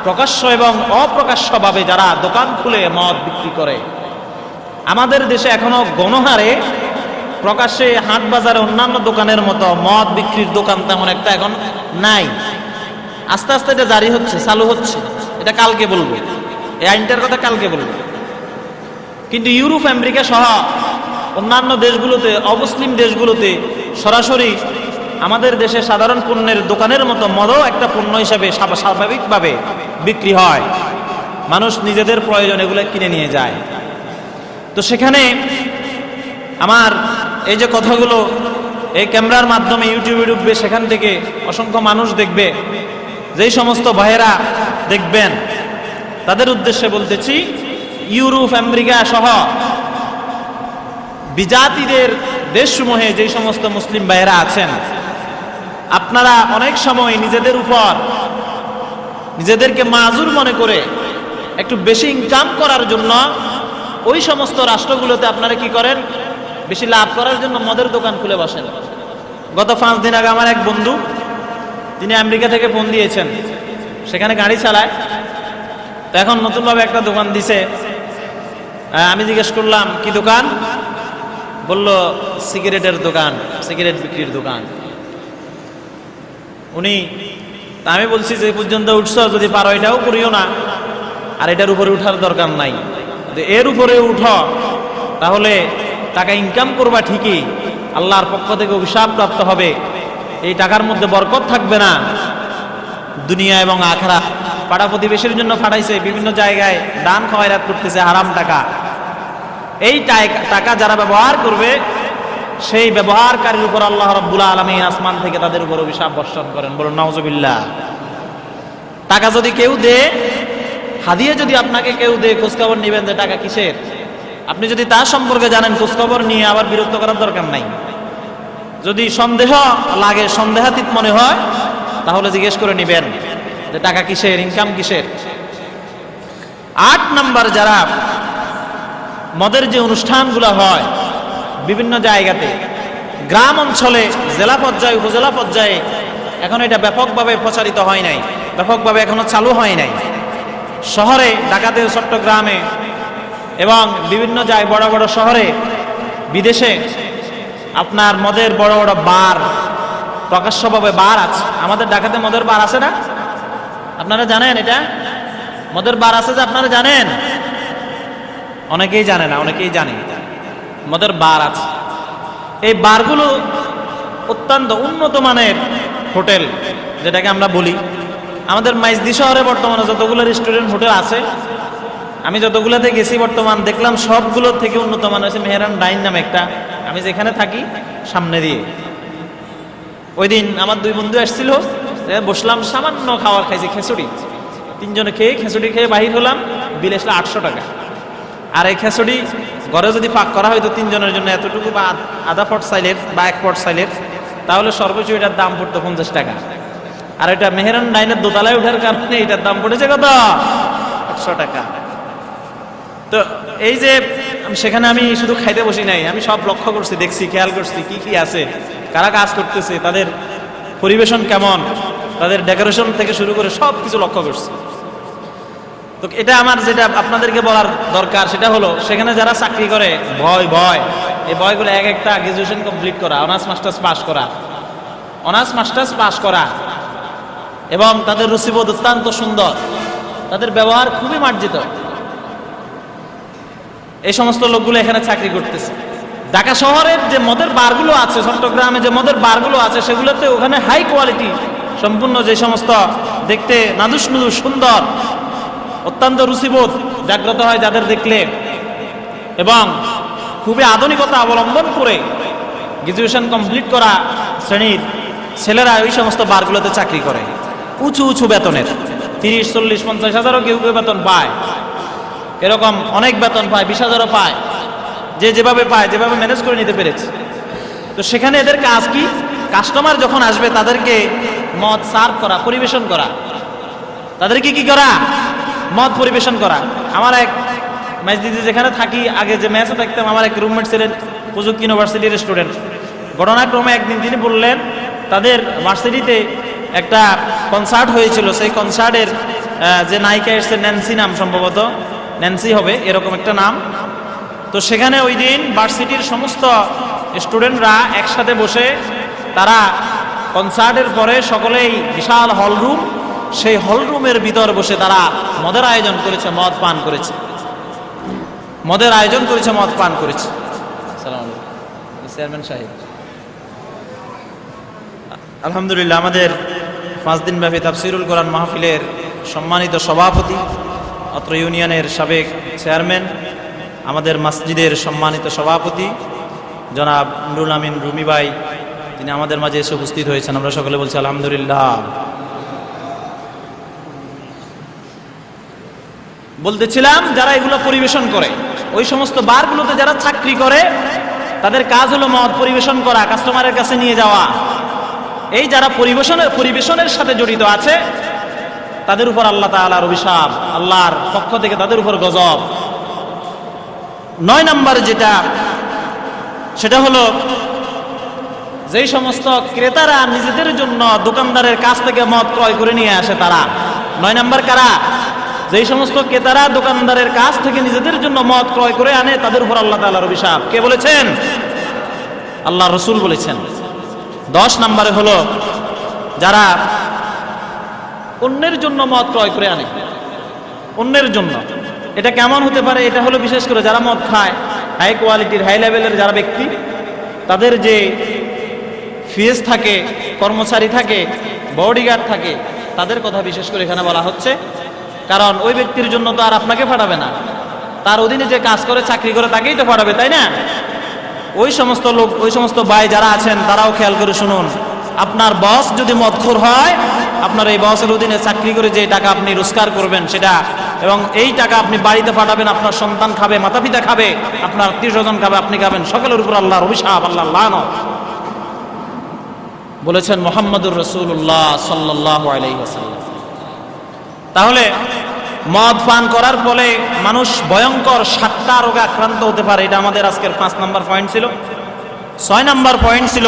S1: প্রকাশ্য এবং অপ্রকাশ্যভাবে যারা দোকান খুলে মদ বিক্রি করে। আমাদের দেশে এখনো গণহারে প্রকাশ্যে হাট বাজারে অন্যান্য দোকানের মতো মদ বিক্রির দোকান তেমন একটা এখন নাই। আস্তে আস্তে এটা জারি হচ্ছে, চালু হচ্ছে। এটা কালকে বলবো, এই আইনটার কথা কালকে বলবো। কিন্তু ইউরোপ, আমেরিকা সহ অন্যান্য দেশগুলোতে, অমুসলিম দেশগুলোতে সরাসরি আমাদের দেশে সাধারণ পণ্যের দোকানের মতো মদও একটা পণ্য হিসাবে স্বাভাবিকভাবে বিক্রি হয়। মানুষ নিজেদের প্রয়োজন এগুলো কিনে নিয়ে যায়। তো সেখানে আমার এই যে কথাগুলো এই ক্যামেরার মাধ্যমে ইউটিউবে ঢুকবে, সেখান থেকে অসংখ্য মানুষ দেখবে। যেই সমস্ত ভাইয়েরা দেখবেন, তাদের উদ্দেশ্যে বলতেছি, ইউরোপ, আমেরিকা সহ বিজাতিদের দেশসমূহে যেই সমস্ত মুসলিম ভাইয়েরা আছেন, আপনারা অনেক সময় নিজেদের উপর নিজেদেরকে মাজুর মনে করে একটু বেশি ইনকাম করার জন্য ওই সমস্ত রাষ্ট্রগুলোতে আপনারা কি করেন? বেশি লাভ করার জন্য মদের দোকান খুলে বসেন। গত 5 দিন আগে আমার এক বন্ধু, তিনি আমেরিকা থেকে ফোন দিয়েছেন, সেখানে গাড়ি চালায়। তো এখন নতুনভাবে একটা দোকান দিছে। আমি জিজ্ঞেস করলাম কি দোকান? বলল সিগারেটের দোকান, সিগারেট বিক্রির দোকান। আমি বলছি যে পর্যন্ত উঠছ, যদি পারো এটাও করিও না, আর এটার উপরে উঠার দরকার নাই। এর উপরে উঠো, তাহলে টাকা ইনকাম করবা ঠিকই, আল্লাহর পক্ষ থেকে অভিশাপ প্রাপ্ত হবে। এই টাকার মধ্যে বরকত থাকবে না, দুনিয়া এবং আখিরাত। পাড়া প্রতিবেশীর জন্য ফাটাইছে, বিভিন্ন জায়গায় দান খয়রাত করতেছে, হারাম টাকা। এই টাকা যারা ব্যবহার করবে, সেই ব্যবহারকারীর উপর আল্লাহ রাব্বুল আলামিন আসমান থেকে তাদের উপর অভিশাপ বর্ষণ করেন। বলুন নাউজুবিল্লাহ। টাকা যদি কেউ দেয়, হাদিয়া যদি আপনাকে কেউ দেয়, খোঁজখবর নেবেন যে টাকা কিসের। আপনি যদি তার সম্পর্কে জানেন, খোঁজখবর নিয়ে আবার বিরক্ত করার দরকার নাই। যদি সন্দেহ লাগে, সন্দেহাতীত মনে হয়, তাহলে জিজ্ঞেস করে নেবেন যে টাকা কিসের, ইনকাম কিসের। 8 নাম্বার, যারা মদের যে অনুষ্ঠানগুলো হয় বিভিন্ন জায়গাতে, গ্রাম অঞ্চলে, জেলা পর্যায়ে, উপজেলা পর্যায়ে এখন এটা ব্যাপকভাবে প্রচারিত হয় নাই, ব্যাপকভাবে এখনো চালু হয় নাই। শহরে, ঢাকাতে, চট্টগ্রামে এবং বিভিন্ন জায়গায়, বড় বড় শহরে, বিদেশে আপনার মদের বড় বড় বার, প্রকাশ্যভাবে বার আছে। আমাদের ঢাকাতে মদের বার আছে না? আপনারা জানেন এটা? মদের বার আছে যে আপনারা জানেন? অনেকেই জানে না, অনেকেই জানে মদের বার আছে। এই বারগুলো অত্যন্ত উন্নত মানের হোটেল, যেটাকে আমরা বলি। আমাদের মাইজদি শহরে বর্তমানে যতগুলো রেস্টুরেন্ট, হোটেল আছে, আমি যতগুলোতে গেছি বর্তমান দেখলাম সবগুলো থেকে উন্নত মান হয়েছে মেহেরান ডাইন নামে একটা, আমি যেখানে থাকি সামনে দিয়ে। ওই দিন আমার 2 বন্ধু এসেছিল, বসলাম, সামান্য খাবার খাইছি, খিচুড়ি। 3 জনে খেয়ে, খিচুড়ি খেয়ে বাহির হলাম, বিল আসলে 800 টাকা। আর এই খিচুড়ি ঘরে যদি পাক করা হয়তো 3 জনের জন্য এতটুকু, বা আধা পট চাইলের বা 1 পট চাইলের, তাহলে সর্বোচ্চ এটার দাম পড়তো 50 টাকা। আর এটা মেহেরান ডাইনের দোতলায় ওঠার কারণে এটার দাম পড়েছে কত? 800 টাকা। তো এই যে সেখানে আমি শুধু খাইতে বসি নাই, আমি সব লক্ষ্য করছি, দেখছি, খেয়াল করছি কি কি আছে, কারা কাজ করতেছে, তাদের পরিবেশন কেমন, তাদের ডেকোরেশন থেকে শুরু করে সব কিছু লক্ষ্য করছি। তো এটা আমার যেটা আপনাদেরকে বলার দরকার, সেটা হলো সেখানে যারা চাকরি করে, ভয় এই ভয়গুলো এক একটা গ্রাজুয়েশন কমপ্লিট করা, অনার্স মাস্টার্স পাস করা, অনার্স মাস্টার্স পাস করা, এবং তাদের রুচিবোধ অত্যন্ত সুন্দর, তাদের ব্যবহার খুবই মার্জিত। এই সমস্ত লোকগুলো এখানে চাকরি করতেছে। ঢাকা শহরের যে মদের বারগুলো আছে, চট্টগ্রামে যে মদের বারগুলো আছে, সেগুলোতে ওখানে হাই কোয়ালিটি সম্পূর্ণ, যে সমস্ত দেখতে নাদুস নুদুস সুন্দর, অত্যন্ত রুচিবোধ জাগ্রত হয় যাদের দেখলে, এবং খুবই আধুনিকতা অবলম্বন করে গ্রাজুয়েশন কমপ্লিট করা শ্রেণীর ছেলেরা ওই সমস্ত বারগুলোতে চাকরি করে। উঁচু উঁচু বেতনের, 30, 40, 50 হাজারও কেউ কেউ বেতন পায়, এরকম অনেক বেতন পায়, 20,000ও পায়। যে যেভাবে পায়, যেভাবে ম্যানেজ করে নিতে পেরেছে। তো সেখানে এদের কাজ কি? কাস্টমার যখন আসবে তাদেরকে মদ সার্ভ করা, পরিবেশন করা। তাদেরকে কি করা? মদ পরিবেশন করা। আমার এক মাইজদিদি যেখানে থাকি, আগে যে মেসে থাকতাম, আমার এক রুমমেট ছিলেন প্রযুক্তি ইউনিভার্সিটির স্টুডেন্ট। ঘটনাক্রমে একদিন তিনি বললেন তাদের ভার্সিটিতে একটা কনসার্ট হয়েছিল, সেই কনসার্টের যে নায়িকা এসছে, ন্যান্সি নাম, সম্ভবত ন্যান্সি হবে, এরকম একটা নাম। তো সেখানে ওই দিন ভার্সিটির সমস্ত স্টুডেন্টরা একসাথে বসে, তারা কনসার্টের পরে সকলেই বিশাল হলরুম, সেই হলরুমের ভিতর বসে তারা মদের আয়োজন করেছে, মদ পান করেছে, মদের আয়োজন করেছে, মদ পান করেছে। চেয়ারম্যান সাহেব, আলহামদুলিল্লাহ, আমাদের 5 দিনব্যাপী তাফসিরুল কোরআন মাহফিলের সম্মানিত সভাপতি, অত্র ইউনিয়নের সাবেক চেয়ারম্যান, আমাদের মসজিদের সম্মানিত সভাপতি জনাব নুরুল আমিন রুমি ভাই, তিনি আমাদের মাঝে এসে উপস্থিত হয়েছেন। আমরা সকলে বলছি আলহামদুলিল্লাহ। বলতেছিলাম, যারা এগুলো পরিবেশন করে, ওই সমস্ত বারগুলোতে যারা চাকরি করে, তাদের কাজ হলো মদ পরিবেশন করা, কাস্টমারের কাছে নিয়ে যাওয়া। এই যারা পরিবেশনের সাথে জড়িত আছে, তাদের উপর আল্লাহ তাআলার অভিশাপ, আল্লাহর পক্ষ থেকে তাদের উপর গজব। 9 নম্বর যেটা, সেটা হলো যেই সমস্ত ক্রেতারা নিজেদের জন্য দোকানদারের কাছ থেকে মদ ক্রয় করে নিয়ে আসে, তারা 9 নম্বর কারা? যেই সমস্ত ক্রেতারা দোকানদারের কাছ থেকে নিজেদের জন্য মদ ক্রয় করে আনে, তাদের উপর আল্লাহ তাআলার অভিশাপ। কে বলেছেন? আল্লাহ রসুল বলেছেন। 10 নম্বরে হলো যারা অন্যের জন্য মদ ক্রয় করে আনে, অন্যের জন্য। এটা কেমন হতে পারে? এটা হলো বিশেষ করে যারা মদ খায়, হাই কোয়ালিটির, হাই লেভেলের যারা ব্যক্তি, তাদের যে ফিএস থাকে, কর্মচারী থাকে, বডিগার্ড থাকে, তাদের কথা বিশেষ করে এখানে বলা হচ্ছে। কারণ ওই ব্যক্তির জন্য তো আর আপনাকে পাঠাবে না, তার অধীনে যে কাজ করে, চাকরি করে, তাকেই তো পাঠাবে, তাই না? ওই সমস্ত লোক, ওই সমস্ত ভাই যারা আছেন তারাও খেয়াল করে শুনুন, আপনার বস যদি মদখোর হয়, আপনার এই বসের অধীনে চাকরি করে যে টাকা আপনি রোজগার করবেন সেটা, এবং এই টাকা আপনি বাড়িতে পাঠাবেন, আপনার সন্তান খাবে, মাতা পিতা খাবে, আপনার আত্মীয় স্বজন খাবে, আপনি খাবেন, সকলের উপর আল্লাহর অভিশাপ, আল্লাহর লানত বলেছেন মুহাম্মদুর রাসূলুল্লাহ সাল্লাল্লাহু আলাইহি ওয়াসাল্লাম। তাহলে মদ পান করার ফলে মানুষ ভয়ঙ্কর 7টা রোগে আক্রান্ত হতে পারে। এটা আমাদের আজকের 5 নম্বর পয়েন্ট ছিল। 6 নম্বর পয়েন্ট ছিল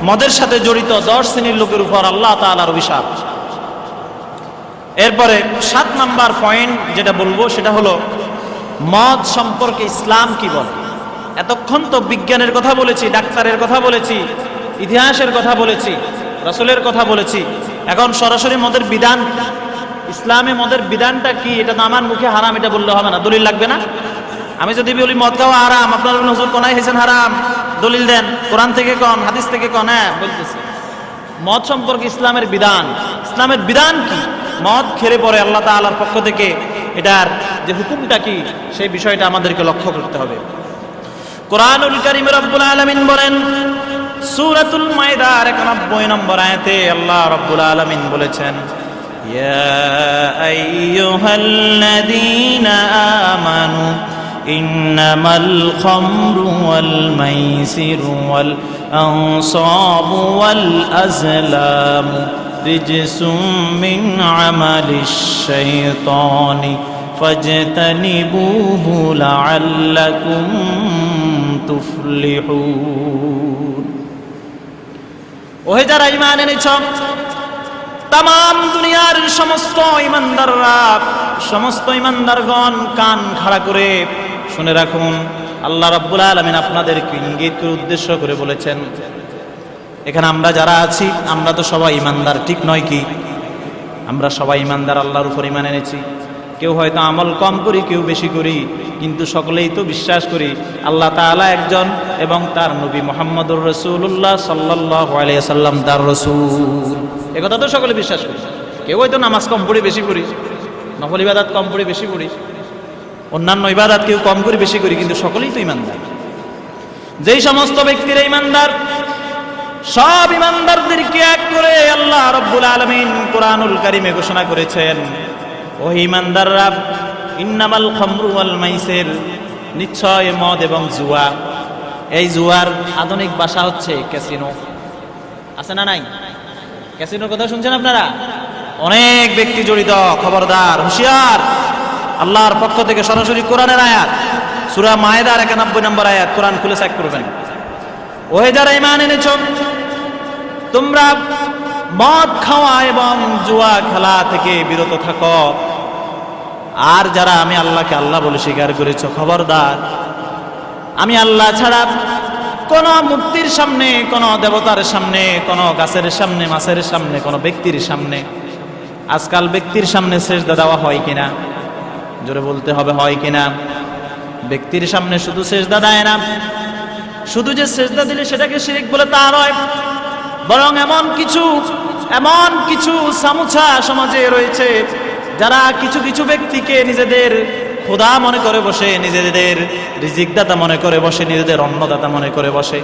S1: মদের সাথে জড়িত 10 শ্রেণীর লোকের উপর আল্লাহ তাআলার অভিশাপ। এরপরে 7 নম্বর পয়েন্ট যেটা বলবো সেটা হলো মদ সম্পর্কে ইসলাম কি বলে। এতক্ষণ তো বিজ্ঞানের কথা বলেছি, ডাক্তারের কথা বলেছি, ইতিহাসের কথা বলেছি, রাসূলের কথা বলেছি, এখন সরাসরি মদের বিধান, ইসলামে মদের বিধানটা কি, এটা তো আমার মুখে হারাম এটা বললে হবে না, দলিল লাগবে না। আমি যদি বলি মদ খাওয়া হারাম, আপনারা বলেন হুজুর কোনায় হেছেন হারাম, দলিল দেন, কোরআন থেকে কোন, হাদিস থেকে কোন। হ্যাঁ বলতেছি, মদ সম্পর্কে ইসলামের বিধান, ইসলামের বিধান কি, মদ খেলে পরে আল্লাহ তাআলার পক্ষ থেকে এটার যে হুকুমটা কি, সেই বিষয়টা আমাদেরকে লক্ষ্য করতে হবে। কোরআনুল কারীমে রব্বুল আলামিন বলেন সূরাতুল মাইদার 91 নম্বর আয়াতে আল্লাহ রব্বুল আলামিন বলেছেন, ইয়া আইয়ুহাল্লাযীনা আমানু ইন্নামাল খামরু ওয়াল মাইসিরু ওয়াল আনসাবু ওয়াল আজলামু রিজসুম মিন আমালিশ শাইতানি ফাজতানিবুহু লাআল্লাকুম তুফলিহুন। ওহে যারা ঈমান এনেছ, তাম দুনিয়ার সমস্ত ঈমানদাররা, সমস্ত ঈমানদারগণ কান খাড়া করে শুনে রাখুন, আল্লাহ রাব্বুল আলামিন আপনাদেরকে ইঙ্গিত করে উদ্দেশ্য করে বলেছেন, এখানে আমরা যারা আছি আমরা তো সবাই ঈমানদার, ঠিক নয় কি? আমরা সবাই ঈমানদার, আল্লাহর উপর ঈমান এনেছি। কেউ হয়তো আমল কম করি, কেউ বেশি করি, কিন্তু সকলেই তো বিশ্বাস করি আল্লাহ তাআলা একজন এবং তার নবী মুহাম্মদুর রাসূলুল্লাহ সাল্লাল্লাহু আলাইহি ওয়াসাল্লাম তার রাসূল। একথা তো সকলে বিশ্বাস করি। কেউ হয়তো নামাজ কম পড়ি বেশি পড়ি, নফল ইবাদত কম পড়ি বেশি পড়ি, অন্যান্য ইবাদত কেউ কম করি বেশি করি, কিন্তু সকলেই তো ঈমানদার। যেই সমস্ত ব্যক্তিরা ঈমানদার, সব ঈমানদারদেরকে এক করে আল্লাহ রাব্বুল আলামিন কোরআনুল কারীমে ঘোষণা করেছেন, ও ঈমানদাররা, ইন্নামাল খামরু ওয়াল মাইসির, নিশ্চয় মদ এবং জুয়া। এই জুয়ার আধুনিক ভাষা হচ্ছে ক্যাসিনো। আছে না নাই? ক্যাসিনোর কথা শুনছেন আপনারা? অনেক ব্যক্তি জড়িত, খবরদার, হুঁশিয়ার। আল্লাহর পক্ষ থেকে সরাসরি কোরআনের আয়াত, সূরা মায়েদার 91 নম্বর আয়াত, কোরআন খুলে চেক করবেন। ওহে যারা ঈমান এনেছো, তোমরা মদ খাওয়া এবং জুয়া খেলা থেকে বিরত থাকো। আর যারা আমি আল্লাহকে আল্লাহ বলে স্বীকার করেছ, খবরদার, আমি আল্লাহ ছাড়া কোন মূর্তির সামনে, কোন দেবতার সামনে, কোন গাছের সামনে, মাছের সামনে, কোন ব্যক্তির সামনে, আজকাল ব্যক্তির সামনে সেজদা দেওয়া হয় কিনা? জোরে বলতে হবে, হয় কিনা? ব্যক্তির সামনে শুধু সেজদা দেয় না, শুধু যে সেজদা দিলে সেটাকে শিরক বলে তা নয়, বরং এমন কিছু সামুছা সমাজে রয়েছে যারা কিছু কিছু ব্যক্তিকে নিজেদের খোদা মনে করে বসে, নিজেদের রিজিকদাতা মনে করে বসে, নিজেদের অন্নদাতা মনে করে বসে,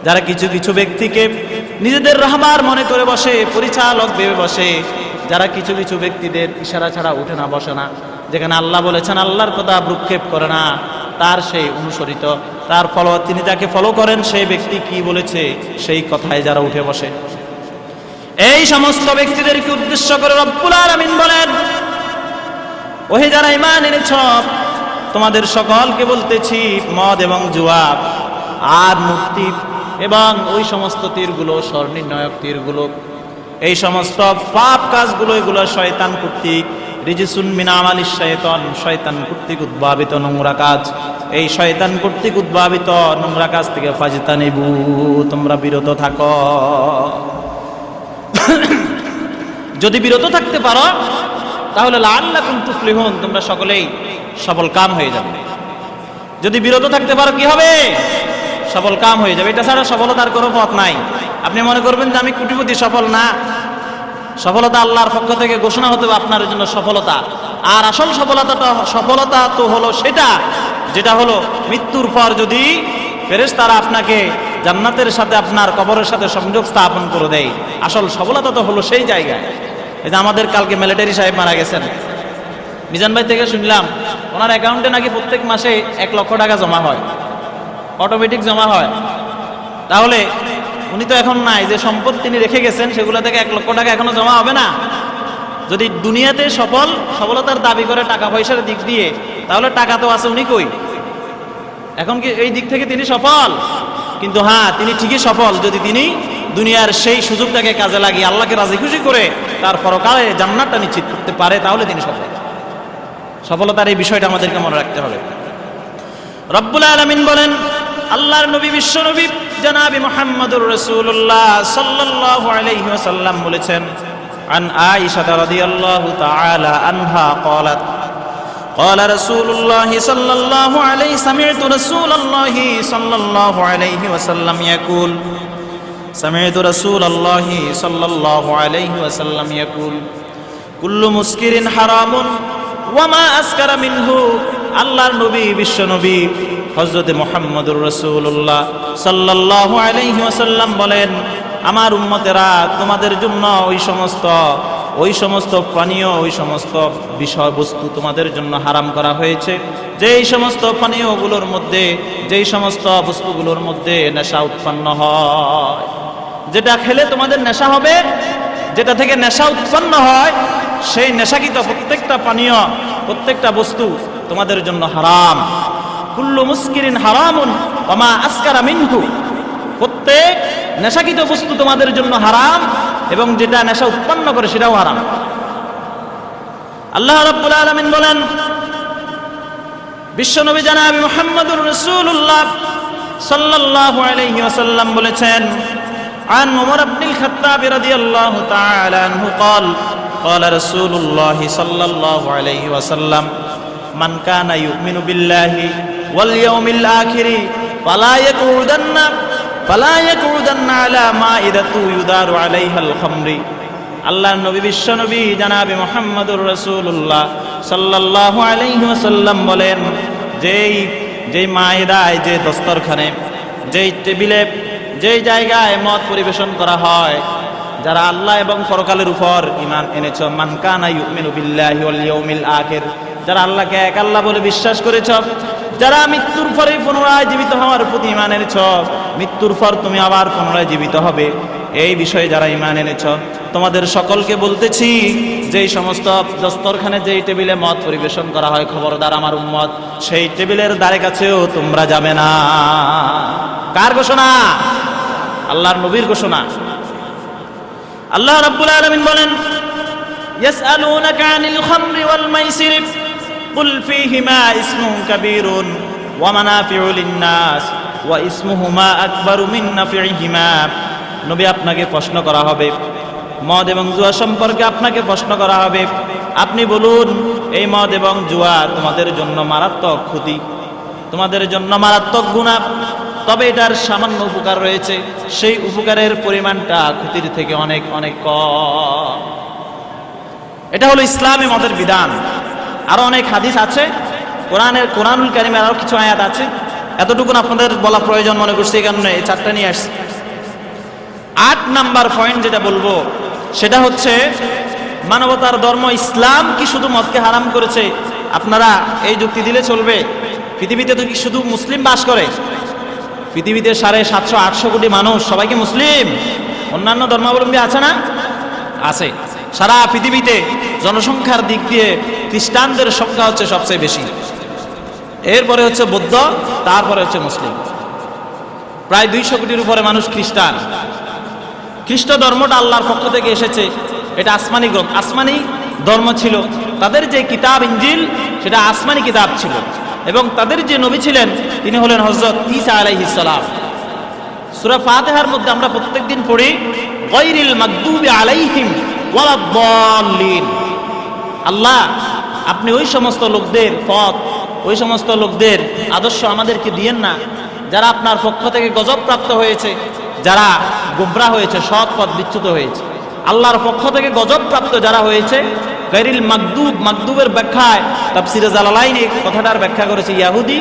S1: যারা কিছু কিছু ব্যক্তিকে নিজেদের রাহবার মনে করে বসে, পরিচালক ভেবে বসে, যারা কিছু কিছু ব্যক্তিদের ইশারা ছাড়া উঠে না, বসে না। যেখানে আল্লাহ বলেছেন আল্লাহর কথা ভ্রুক্ষেপ করে না, তার সেই অনুসরিত, তার ফলো, তিনি যাকে ফলো করেন সেই ব্যক্তি কি বলেছে সেই কথায় যারা উঠে বসে, এই সমস্ত ব্যক্তিদেরকে উদ্দেশ্য করে রব্বুল আলামিন বলেন, ওহে যারা ঈমান এনেছ, তোমাদের সকলকে বলতেছি, মদ এবং জুয়া আর মূর্তি এবং ওই সমস্ত তীরগুলো, স্বর্ণির্ণায়ক তীরগুলো, এই সমস্ত পাপ কাজগুলো, এগুলো শয়তান কর্তৃক, রিজসুন মিন আমালিশ শাইতান, শয়তান কর্তৃক উদ্ভাবিত নোংরা কাজ। এই শয়তান কর্তৃক উদ্ভাবিত নোংরা কাজ থেকে ফাজতানিবু, তোমরা বিরত থাকো। যদি বিরত থাকতে পারো তাহলে লাআল্লাকুম তুফলিহুন, তোমরা সকলেই সফল কাম হয়ে যাবে। যদি বিরত থাকতে পারো কি হবে? সফল কাম হয়ে যাবে। এটা ছাড়া সফলতার কোনো পথ নাই। আপনি মনে করবেন যে আমি কোটিপতি, সফল না। সফলতা আল্লাহর পক্ষ থেকে ঘোষণা হতে হবে আপনার জন্য সফলতা। আর আসল সফলতা তো হলো সেটা, যেটা হলো মৃত্যুর পর যদি ফেরেশতারা আপনাকে জান্নাতের সাথে আপনার কবরের সাথে সংযোগ স্থাপন করে দেয়। আসল সফলতা তো হলো সেই জায়গায়। এই যে আমাদের কালকে মিলিটারি সাহেব মারা গেছেন, মিজান ভাই থেকে শুনলাম ওনার অ্যাকাউন্টে নাকি প্রত্যেক মাসে 1 লক্ষ টাকা জমা হয়, অটোমেটিক জমা হয়। তাহলে উনি তো এখন নাই, যে সম্পদ তিনি রেখে গেছেন সেগুলো থেকে 1 লক্ষ টাকা এখনো জমা হবে না? যদি দুনিয়াতে সফলতার দাবি করে টাকা পয়সার দিক দিয়ে, তাহলে টাকা তো আছে, উনি কই? এখন কি এই দিক থেকে তিনি সফল? কিন্তু হ্যাঁ, তিনি ঠিকই সফল যদি তিনি দুনিয়ার সেই সুযোগটাকে কাজে লাগিয়ে আল্লাহকে রাজি খুশি করে তার পরকালে জান্নাতটা নিশ্চিত করতে পারে, তাহলে তিনি সফল। সফলতার এই বিষয়টা আমাদেরকে মনে রাখতে হবে। রব্বুল আলামিন বলেন, আল্লাহর নবী বিশ্ব নবী জনাবি মুহাম্মদুর রাসূলুল্লাহ সাল্লাল্লাহু আলাইহি ওয়াসাল্লাম বলেছেন, আন আয়েশা রাদিয়াল্লাহু তাআলা আনহা قالت قال رسول الله صلى الله عليه سمعت رسول الله صلى الله عليه وسلم يقول سمعت رسول الله صلى الله عليه وسلم يقول كل مسكر حرام وما أسكر منه। আল্লাহর নবী বিশ্ব নবী হযরত মুহাম্মদুর রাসূলুল্লাহ সাল্লাল্লাহু আলাইহি ওয়াসাল্লাম বলেন, আমার উম্মতেরা, তোমাদের জন্য ওই সমস্ত পানীয়, ওই সমস্ত বিষয়বস্তু তোমাদের জন্য হারাম করা হয়েছে, যেই সমস্ত পানীয়গুলোর মধ্যে, যেই সমস্ত বস্তুগুলোর মধ্যে নেশা উৎপন্ন হয়, যেটা খেলে তোমাদের নেশা হবে, যেটা থেকে নেশা উৎপন্ন হয়, সেই নেশাকৃত প্রত্যেকটা পানীয়, প্রত্যেকটা বস্তু তোমাদের জন্য হারাম। কুল্লু মুস্কিরিন হারামুন ওয়া মা আসকারা মিনহু, প্রত্যেক নেশাকৃত বস্তু তোমাদের জন্য হারাম, এবং যেটা নেশা উৎপন্ন করে সেটাও হারাম। আল্লাহ রাব্বুল আলামিন বলেন, বিশ্বনবী জনাবি মুহাম্মদুর রাসূলুল্লাহ সাল্লাল্লাহু আলাইহি ওয়াসাল্লাম বলেছেন, আন উমর ইবনুল খাত্তাব রাদিয়াল্লাহু তাআলা আনহু قال قال رسول الله صلى الله عليه وسلم من كان يؤمن بالله واليوم الآخر فلا يقعدن على مائدة يدار عليها الخمر। আল্লাহর নবী বিশ্ব নবী জনাবি মুহাম্মদুর রাসূলুল্লাহ সাল্লাল্লাহু আলাইহি ওয়াসাল্লাম বলেন, যেই মায়েদায়, যে দস্তরখানে, যেই টেবিলে, যেই জায়গায় মদ পরিবেশন করা হয়, যারা আল্লাহ এবং পরকালের উপর ঈমান এনেছ, মান কানা ইউমিনু বিল্লাহি ওয়াল ইয়াউমিল আখির, যারা আল্লাহকে এক আল্লাহ বলে বিশ্বাস করেছ, যারা মৃত্যুর পরে পুনরায় জীবিত হওয়ার প্রতি ঈমান এনেছ, মৃত্যুর পর তুমি আবার পুনরায় জীবিত হবে, এই বিষয়ে যারা ঈমান এনেছ, তোমাদের সকলকে বলতেছি, যেই সমস্ত দস্তরখানে, যেই টেবিলে মদ পরিবেশন করা হয়, খবরদার আমার উম্মত সেই টেবিলের দ্বারে কাছেও তোমরা যাবে না। কার ঘোষণা? আল্লাহর নবীর ঘোষণা। আল্লাহ রাব্বুল আলামিন বলেন, ইয়াসআলুনাকা আনিল খামরি ওয়াল মাইসির কুল ফীহিমা ইসমুন কাবীরুন ওয়া মানাফিউ লিন-নাস ওয়া ইসমুহুমা আকবারু মিন নাফিহিমা। নবী, আপনাকে প্রশ্ন করা হবে মদ এবং জুয়া সম্পর্কে, আপনাকে প্রশ্ন করা হবে, আপনি বলুন এই মদ এবং জুয়া তোমাদের জন্য মারাত্মক ক্ষতি, তোমাদের জন্য মারাত্মক গুনাহ, তবে এটার সামান্য উপকার রয়েছে, সেই উপকারের পরিমাণটা ক্ষতির থেকে অনেক অনেক কম। এটা হলো ইসলামী মতের বিধান। আরো অনেক হাদিস আছে, কোরআনুল কারীমের আরো কিছু আয়াত আছে, এতটুকু আপনাদের বলা প্রয়োজন মনে করছি, এই কারণে এই চারটা নিয়ে আসছি। 8 নাম্বার পয়েন্ট যেটা বলবো সেটা হচ্ছে, মানবতার ধর্ম ইসলাম কি শুধু মদকে হারাম করেছে? আপনারা এই যুক্তি দিলে চলবে, পৃথিবীতে তো কি শুধু মুসলিম বাস করে? পৃথিবীতে 750-800 কোটি মানুষ, সবাই কি মুসলিম? অন্যান্য ধর্মাবলম্বী আছে না? আছে। সারা পৃথিবীতে জনসংখ্যার দিক দিয়ে খ্রিস্টানদের সংখ্যা হচ্ছে সবচেয়ে বেশি, এরপরে হচ্ছে বৌদ্ধ, তারপরে হচ্ছে মুসলিম। প্রায় 200 কোটির উপরে মানুষ খ্রিস্টান। খ্রিস্ট ধর্মটা আল্লাহর পক্ষ থেকে এসেছে, এটা আসমানি গ্রন্থ, আসমানি ধর্ম ছিল। তাদের যে কিতাব ইনজিল, সেটা আসমানি কিতাব ছিল, এবং তাদের যে নবী ছিলেন তিনি হলেন হযরত ঈসা আলাইহিস সালাম। সূরা ফাতিহার মধ্যে আমরা প্রত্যেকদিন পড়ি, গায়রিল মাগদুবি আলাইহিম ওয়ালাদ-দাল্লিন। আল্লাহ, আপনি ওই সমস্ত লোকদের পথ, ওই সমস্ত লোকদের আদর্শ আমাদেরকে দিয়েন না যারা আপনার পক্ষ থেকে গজব প্রাপ্ত হয়েছে, যারা গোমরাহ হয়েছে, সৎ পথ বিচ্যুত হয়েছে। আল্লাহর পক্ষ থেকে গজব প্রাপ্ত যারা হয়েছে, গায়রিল মাগদুব, মাগদুবের ব্যাখ্যায় তাফসীরে জালালাইন এই কথাটার ব্যাখ্যা করেছে ইহুদি,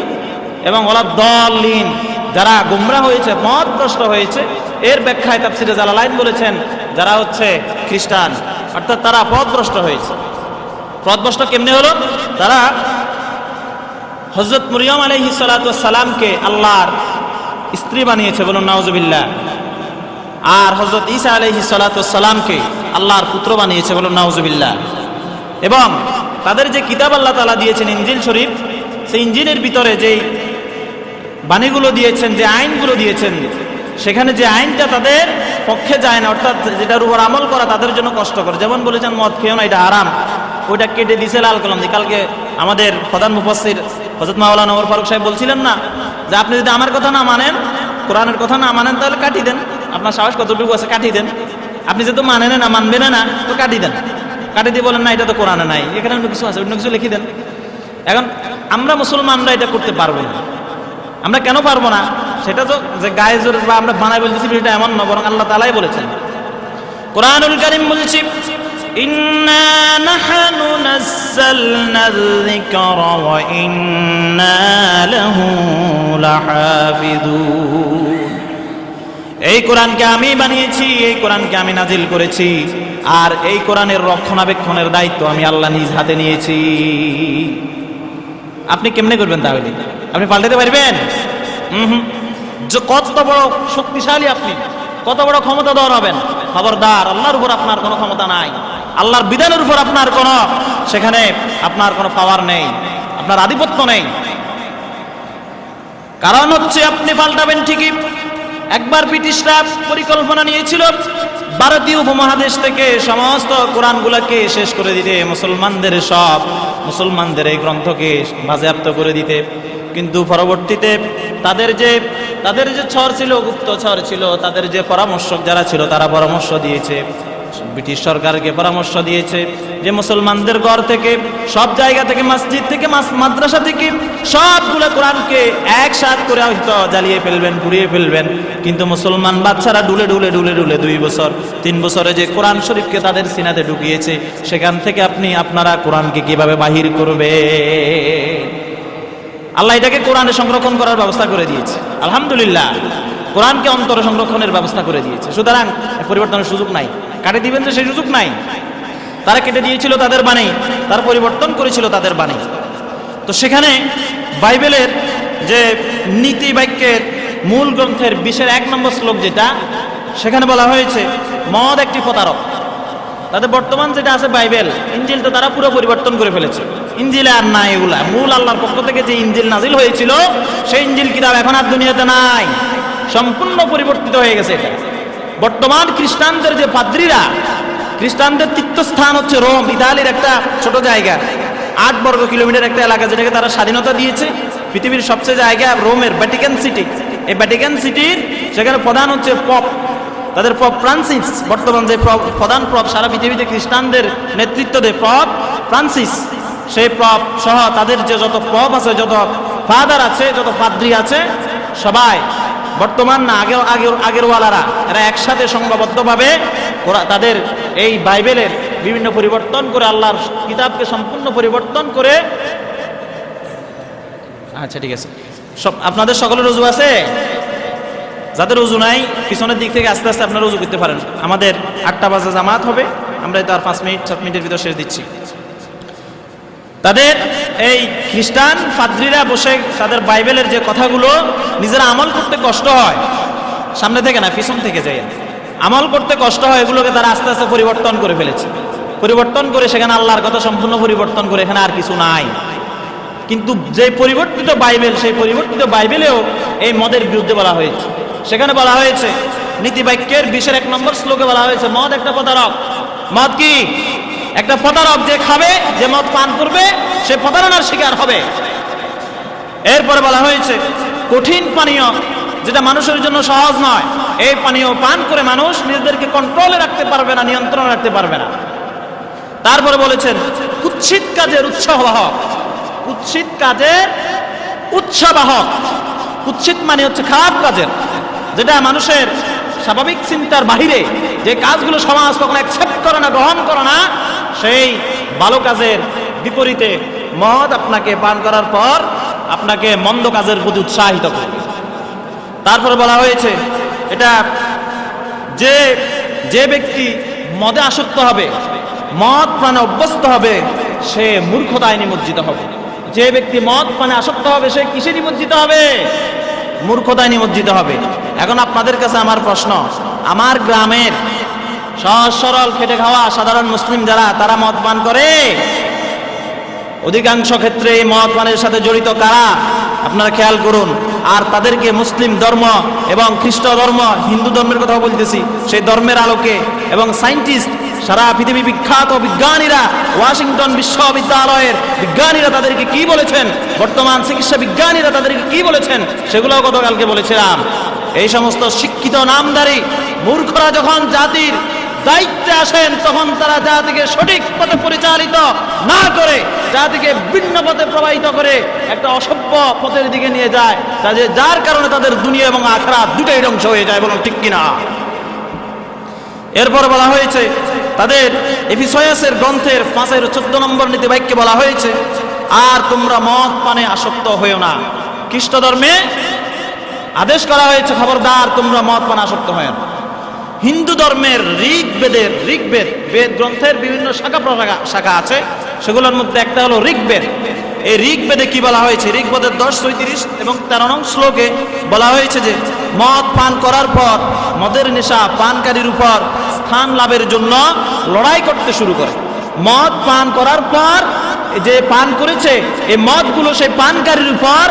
S1: এবং ওয়ালাদ-দাল্লিন যারা গুমরা হয়েছে, পথভ্রষ্ট হয়েছে, এর ব্যাখ্যায় তাফসিরে জালালাইন বলেছেন যারা হচ্ছে খ্রিস্টান, অর্থাৎ তারা পথভ্রষ্ট হয়েছে। পথভ্রষ্ট কেমনে হলো? তারা হযরত মরিয়ম আলাইহিস সালাতু ওয়াস সালামকে আল্লাহর স্ত্রী বানিয়েছে, বলুন নাউজুবিল্লাহ। আর হযরত ঈসা আলাইহিস সালাতু ওয়াস সালামকে আল্লাহর পুত্র বানিয়েছে, বলুন নাউজুবিল্লাহ। এবং তাদের যে কিতাব আল্লাহ তাআলা দিয়েছেন ইনজিল শরীফ, সেই ইনজিলের ভিতরে যেই বাণীগুলো দিয়েছেন, যে আইনগুলো দিয়েছেন, সেখানে যে আইনটা তাদের পক্ষে যায় না, অর্থাৎ যেটার উপর আমল করা তাদের জন্য কষ্টকর। যেমন বলেছেন মদ খেও না, এটা হারাম, ওইটা কেটে দিয়েছে লাল কলম দিয়ে। কালকে আমাদের প্রধান মুফাসসির হযরত মাওলানা ওমর ফারুক সাহেব বলছিলেন না যে আপনি যদি আমার কথা না মানেন, কোরআনের কথা না মানেন, তাহলে কাটিয়ে দেন। আপনার সাহস কতটুকু আছে, কাটিয়ে দেন। আপনি যেহেতু মানেন না, মানবেন না, তো কাটিয়ে দেন। কাটিয়ে দিয়ে বলেন না এটা তো কোরআনে নাই, এখানে অন্য কিছু আছে, অন্য কিছু লিখে দেন। এখন আমরা মুসলমানরা এটা করতে পারবো না। আমরা কেন পারবো না? সেটা তো যে গায়ে জোর বা আমরা বানাই বলতেছি এটা এমন না, বরং আল্লাহ তাআলাই বলেছেন। কোরআনুল কারীম বলছে ইন্না নাহনু নাযালনায যিকরা ওয়া ইন্না লাহু লাহাফিযুন। এই কোরআনকে আমি বানিয়েছি, এই কোরআনকে আমি নাজিল করেছি, আর এই কোরআনের রক্ষণাবেক্ষণের দায়িত্ব আমি আল্লাহ নিজ হাতে নিয়েছি। আপনি কেমনে করবেন তাহলে? আপনি পাল্টাতে পারবেন? যে কত বড় শক্তিশালী আপনি, কত বড় ক্ষমতাধর হবেন, খবরদার, আল্লাহর উপর আপনার কোনো ক্ষমতা নাই, আল্লাহর বিধানের উপর আপনার কোনো, সেখানে আপনার কোনো পাওয়ার নেই, আপনার আধিপত্য নেই। কারণ হচ্ছে আপনি পাল্টাবেন ঠিকই। একবার ব্রিটিশরা পরিকল্পনা নিয়েছিল ভারতীয় উপমহাদেশ থেকে সমস্ত কোরআনগুলোকে শেষ করে দিতে, মুসলমানদের এই গ্রন্থকে বাজেয়াপ্ত করে দিতে। কিন্তু পরবর্তীতে তাদের যে ছর ছিল, গুপ্তচর ছিল, তাদের যে পরামর্শক যারা ছিল, তারা পরামর্শ দিয়েছে, ব্রিটিশ সরকারকে পরামর্শ দিয়েছে যে মুসলমানদের ঘর থেকে, সব জায়গা থেকে, মসজিদ থেকে, মাদ্রাসা থেকে সবগুলো কোরআনকে একসাথ করে হয়তো জ্বালিয়ে ফেলবেন, পুড়িয়ে ফেলবেন। কিন্তু মুসলমান বাচ্চারা ডুলে 2 বছর 3 বছরে যে কোরআন শরীফকে তাদের সিনাতে ঢুকিয়েছে, সেখান থেকে আপনারা কোরআনকে কিভাবে বাহির করবে? আল্লাহ এটাকে কোরআনে সংরক্ষণ করার ব্যবস্থা করে দিয়েছে। আলহামদুলিল্লাহ, কোরআনকে অন্তরে সংরক্ষণের ব্যবস্থা করে দিয়েছে। সুতরাং পরিবর্তনের সুযোগ নাই, কাটে দিবেন যে সেই সুযোগ নাই। তারা কেটে দিয়েছিল তাদের বাণী, তারা পরিবর্তন করেছিল তাদের বাণী। তো সেখানে বাইবেলের যে নীতি বাক্যের মূল গ্রন্থের 20-1 নম্বর শ্লোক যেটা, সেখানে বলা হয়েছে মদ একটি প্রতারক। তাদের বর্তমান যেটা আছে বাইবেল, ইনজিল, তো তারা পুরো পরিবর্তন করে ফেলেছে। ইনজিলে আর নাই এগুলা। মূল আল্লাহর পক্ষ থেকে যে ইনজিল নাজিল হয়েছিল, সেই ইনজিল কিতাব এখন আর দুনিয়াতে নাই, সম্পূর্ণ পরিবর্তিত হয়ে গেছে এটা। বর্তমান খ্রিস্টানদের যে পাদ্রীরা, খ্রিস্টানদের তীর্থস্থান হচ্ছে রোম, ইতালির একটা ছোট জায়গা, 8 বর্গ কিলোমিটার একটা এলাকা, যেটাকে তারা স্বাধীনতা দিয়েছে। পৃথিবীর সবচেয়ে জায়গা রোমের ভ্যাটিকান সিটি। এই ভ্যাটিকান সিটির সেখানে প্রধান হচ্ছে পপ, তাদের পপ ফ্রান্সিস। বর্তমান যে প্রধান পপ সারা পৃথিবীতে খ্রিস্টানদের নেতৃত্ব দেয়, পপ ফ্রান্সিস। সেই পপ সহ তাদের যে যত পপ আছে, যত ফাদার আছে, যত পাদ্রী আছে, সবাই বর্তমান না, আগের ওয়ালারা, এরা একসাথে সংঘবদ্ধভাবে তাদের এই বাইবেলের বিভিন্ন পরিবর্তন করে, আল্লাহর কিতাবকে সম্পূর্ণ পরিবর্তন করে। আচ্ছা ঠিক আছে, আপনাদের সকলের রুজু আছে? যাদের রুজু নাই, পিছনের দিক থেকে আস্তে আস্তে আপনারা রুজু করতে পারেন। আমাদের 8টা বাজে জামাত হবে, আমরা তো আর 5-7 মিনিটের ভিতর শেষ দিচ্ছি। তাদের এই খ্রিস্টান পাদ্রীরা বসে তাদের বাইবেলের যে কথাগুলো নিজেরা আমল করতে কষ্ট হয়, সামনে থেকে না পিছন থেকে যাই আমল করতে কষ্ট হয়, এগুলোকে তারা আস্তে আস্তে পরিবর্তন করে ফেলেছে। পরিবর্তন করে সেখানে আল্লাহর কথা সম্পূর্ণ পরিবর্তন করে, এখানে আর কিছু নাই। কিন্তু যে পরিবর্তিত বাইবেল, সেই পরিবর্তিত বাইবেলেও এই মদের বিরুদ্ধে বলা হয়েছে। সেখানে বলা হয়েছে নীতিবাক্যের 20-1 নম্বর শ্লোকে বলা হয়েছে মদ একটা প্রতারক। মদ কি? একটা প্রতারক। যে খাবে, যে মদ পান করবে, সে প্রতারণার শিকার হবে। এরপরে বলা হয়েছে কঠিন পানীয়, যেটা মানুষের জন্য সহজ নয়, এই পানীয় পান করে মানুষ নিজেদেরকে কন্ট্রোলে রাখতে পারবে না, নিয়ন্ত্রণে রাখতে পারবে না। তারপরে বলেছেন কুৎসিত কাজের উৎসাহবাহক। কুৎসিত কাজের উৎসাহবাহক। কুৎসিত মানে হচ্ছে খারাপ কাজের, যেটা মানুষের স্বাভাবিক চিন্তার বাহিরে, যে কাজগুলো সমাজ কখনো অ্যাকসেপ্ট করে না, গ্রহণ করে না, সেই ভালো কাজের বিপরীতে মদ আপনাকে পান করার পর আপনাকে মন্দ কাজের প্রতি উৎসাহিত করবে। তারপরে বলা হয়েছে এটা যে যে ব্যক্তি মদে আসক্ত হবে, মদ পানে অভ্যস্ত হবে, সে মূর্খতায় নিমজ্জিত হবে। যে ব্যক্তি মদ পানে আসক্ত হবে সে কিসে নিমজ্জিত হবে? মূর্খতায় নিমজ্জিত হবে। এখন আপনাদের কাছে আমার প্রশ্ন, আমার গ্রামের সহজ সরল খেটে খাওয়া সাধারণ মুসলিম যারা, তারা মদ পান করে? অধিকাংশ ক্ষেত্রে এই মদ পানের সাথে জড়িত কারা? আপনারা খেয়াল করুন। আর তাদেরকে মুসলিম ধর্ম এবং খ্রিস্ট ধর্ম, হিন্দু ধর্মের কথা বলতেছি, সেই ধর্মের আলোকে এবং সায়েন্টিস্ট, সারা পৃথিবী বিখ্যাত বিজ্ঞানীরা, ওয়াশিংটন বিশ্ববিদ্যালয়ের বিজ্ঞানীরা তাদেরকে কি বলেছেন, বর্তমান চিকিৎসা বিজ্ঞানীরা তাদেরকে কি বলেছেন, সেগুলোও গতকালকে বলেছিলাম। এই সমস্ত শিক্ষিত নামধারী মূর্খরা যখন জাতির দায়িত্বে আসেন, তখন তারা জাতিকে সঠিক পথে পরিচালিত না করে জাতিকে ভিন্ন পথে প্রবাহিত করে একটা অসভ্য পথের দিকে নিয়ে যায়, যার কারণে তাদের দুনিয়া এবং আখিরাত দুটোই ধ্বংস হয়ে যায়। বলুন ঠিক কিনা? এরপর বলা হয়েছে তাদের এফিসয়াসের গ্রন্থের 5-14 নম্বর নীতি বাক্যে বলা হয়েছে, আর তোমরা মদ পানে আসক্ত হয়েও না। খ্রিস্ট ধর্মে আদেশ করা হয়েছে খবরদার তোমরা মদ পানে আসক্ত হয় না। হিন্দু ধর্মের ঋগ্বেদ গ্রন্থের বিভিন্ন শাখা আছে, সেগুলোর মধ্যে একটা হলো ঋগ্বেদ। এই ঋগ্বেদে কি বলা হয়েছে? ঋগ্বেদের 10:37 এবং 13 নং শ্লোকে বলা হয়েছে যে মদ পান করার পর মদের নেশা পানকারীর উপর স্থান লাভের জন্য লড়াই করতে শুরু করে। মদ পান করার পর যে পান করেছে এই মদগুলো সেই পানকারীর উপর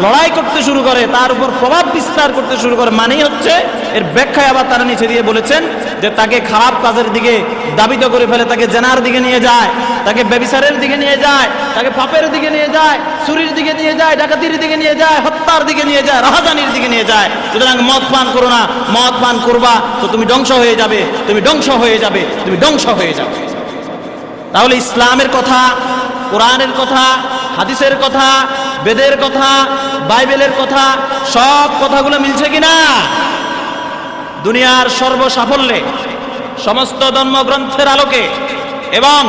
S1: লড়াই করতে শুরু করে, তার উপর প্রভাব বিস্তার করতে শুরু করে। মানেই হচ্ছে, এর ব্যাখ্যায় আবার তারা নিচে দিয়ে বলেছেন যে তাকে খারাপ কাজের দিকে দাবিত করে ফেলে, তাকে জেনার দিকে নিয়ে যায়, তাকে ব্যভিচারের দিকে নিয়ে যায়, তাকে পাপের দিকে নিয়ে যায়, চুরির দিকে নিয়ে যায়, ডাকাতির দিকে নিয়ে যায়, হত্যার দিকে নিয়ে যায়, রাহাজানির দিকে নিয়ে যায়। সুতরাং মদ পান করো না, মদ পান করবা তো তুমি ধ্বংস হয়ে যাবে, তুমি ধ্বংস হয়ে যাবে, তুমি ধ্বংস হয়ে যাবে। তাহলে ইসলামের কথা, কোরআনের কথা, হাদিসের কথা, বেদের কথা, বাইবেলের কথা, সব কথাগুলো মিলছে কিনা? দুনিয়ার সর্বসাফল্যে সমস্ত ধর্মগ্রন্থের আলোকে এবং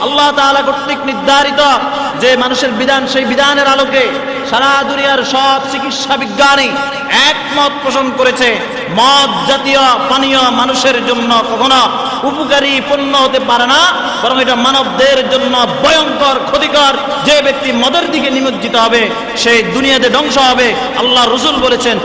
S1: আল্লাহ তাআলা কর্তৃক নির্ধারিত যে মানুষের বিধান, সেই বিধানের আলোকে সারা দুনিয়ার সব চিকিৎসা বিজ্ঞানী একমত পোষণ করেছে, মদ জাতীয় পানীয় মানুষের জন্য কখনো উপকারী পণ্য হতে পারে না, বরং এটা মানবদের জন্য ভয়ঙ্কর ক্ষতিকর। যে ব্যক্তি মদের দিকে নিমজ্জিত হবে সে দুনিয়াতে ধ্বংস হবে। আল্লাহ রাসূল বলেছেন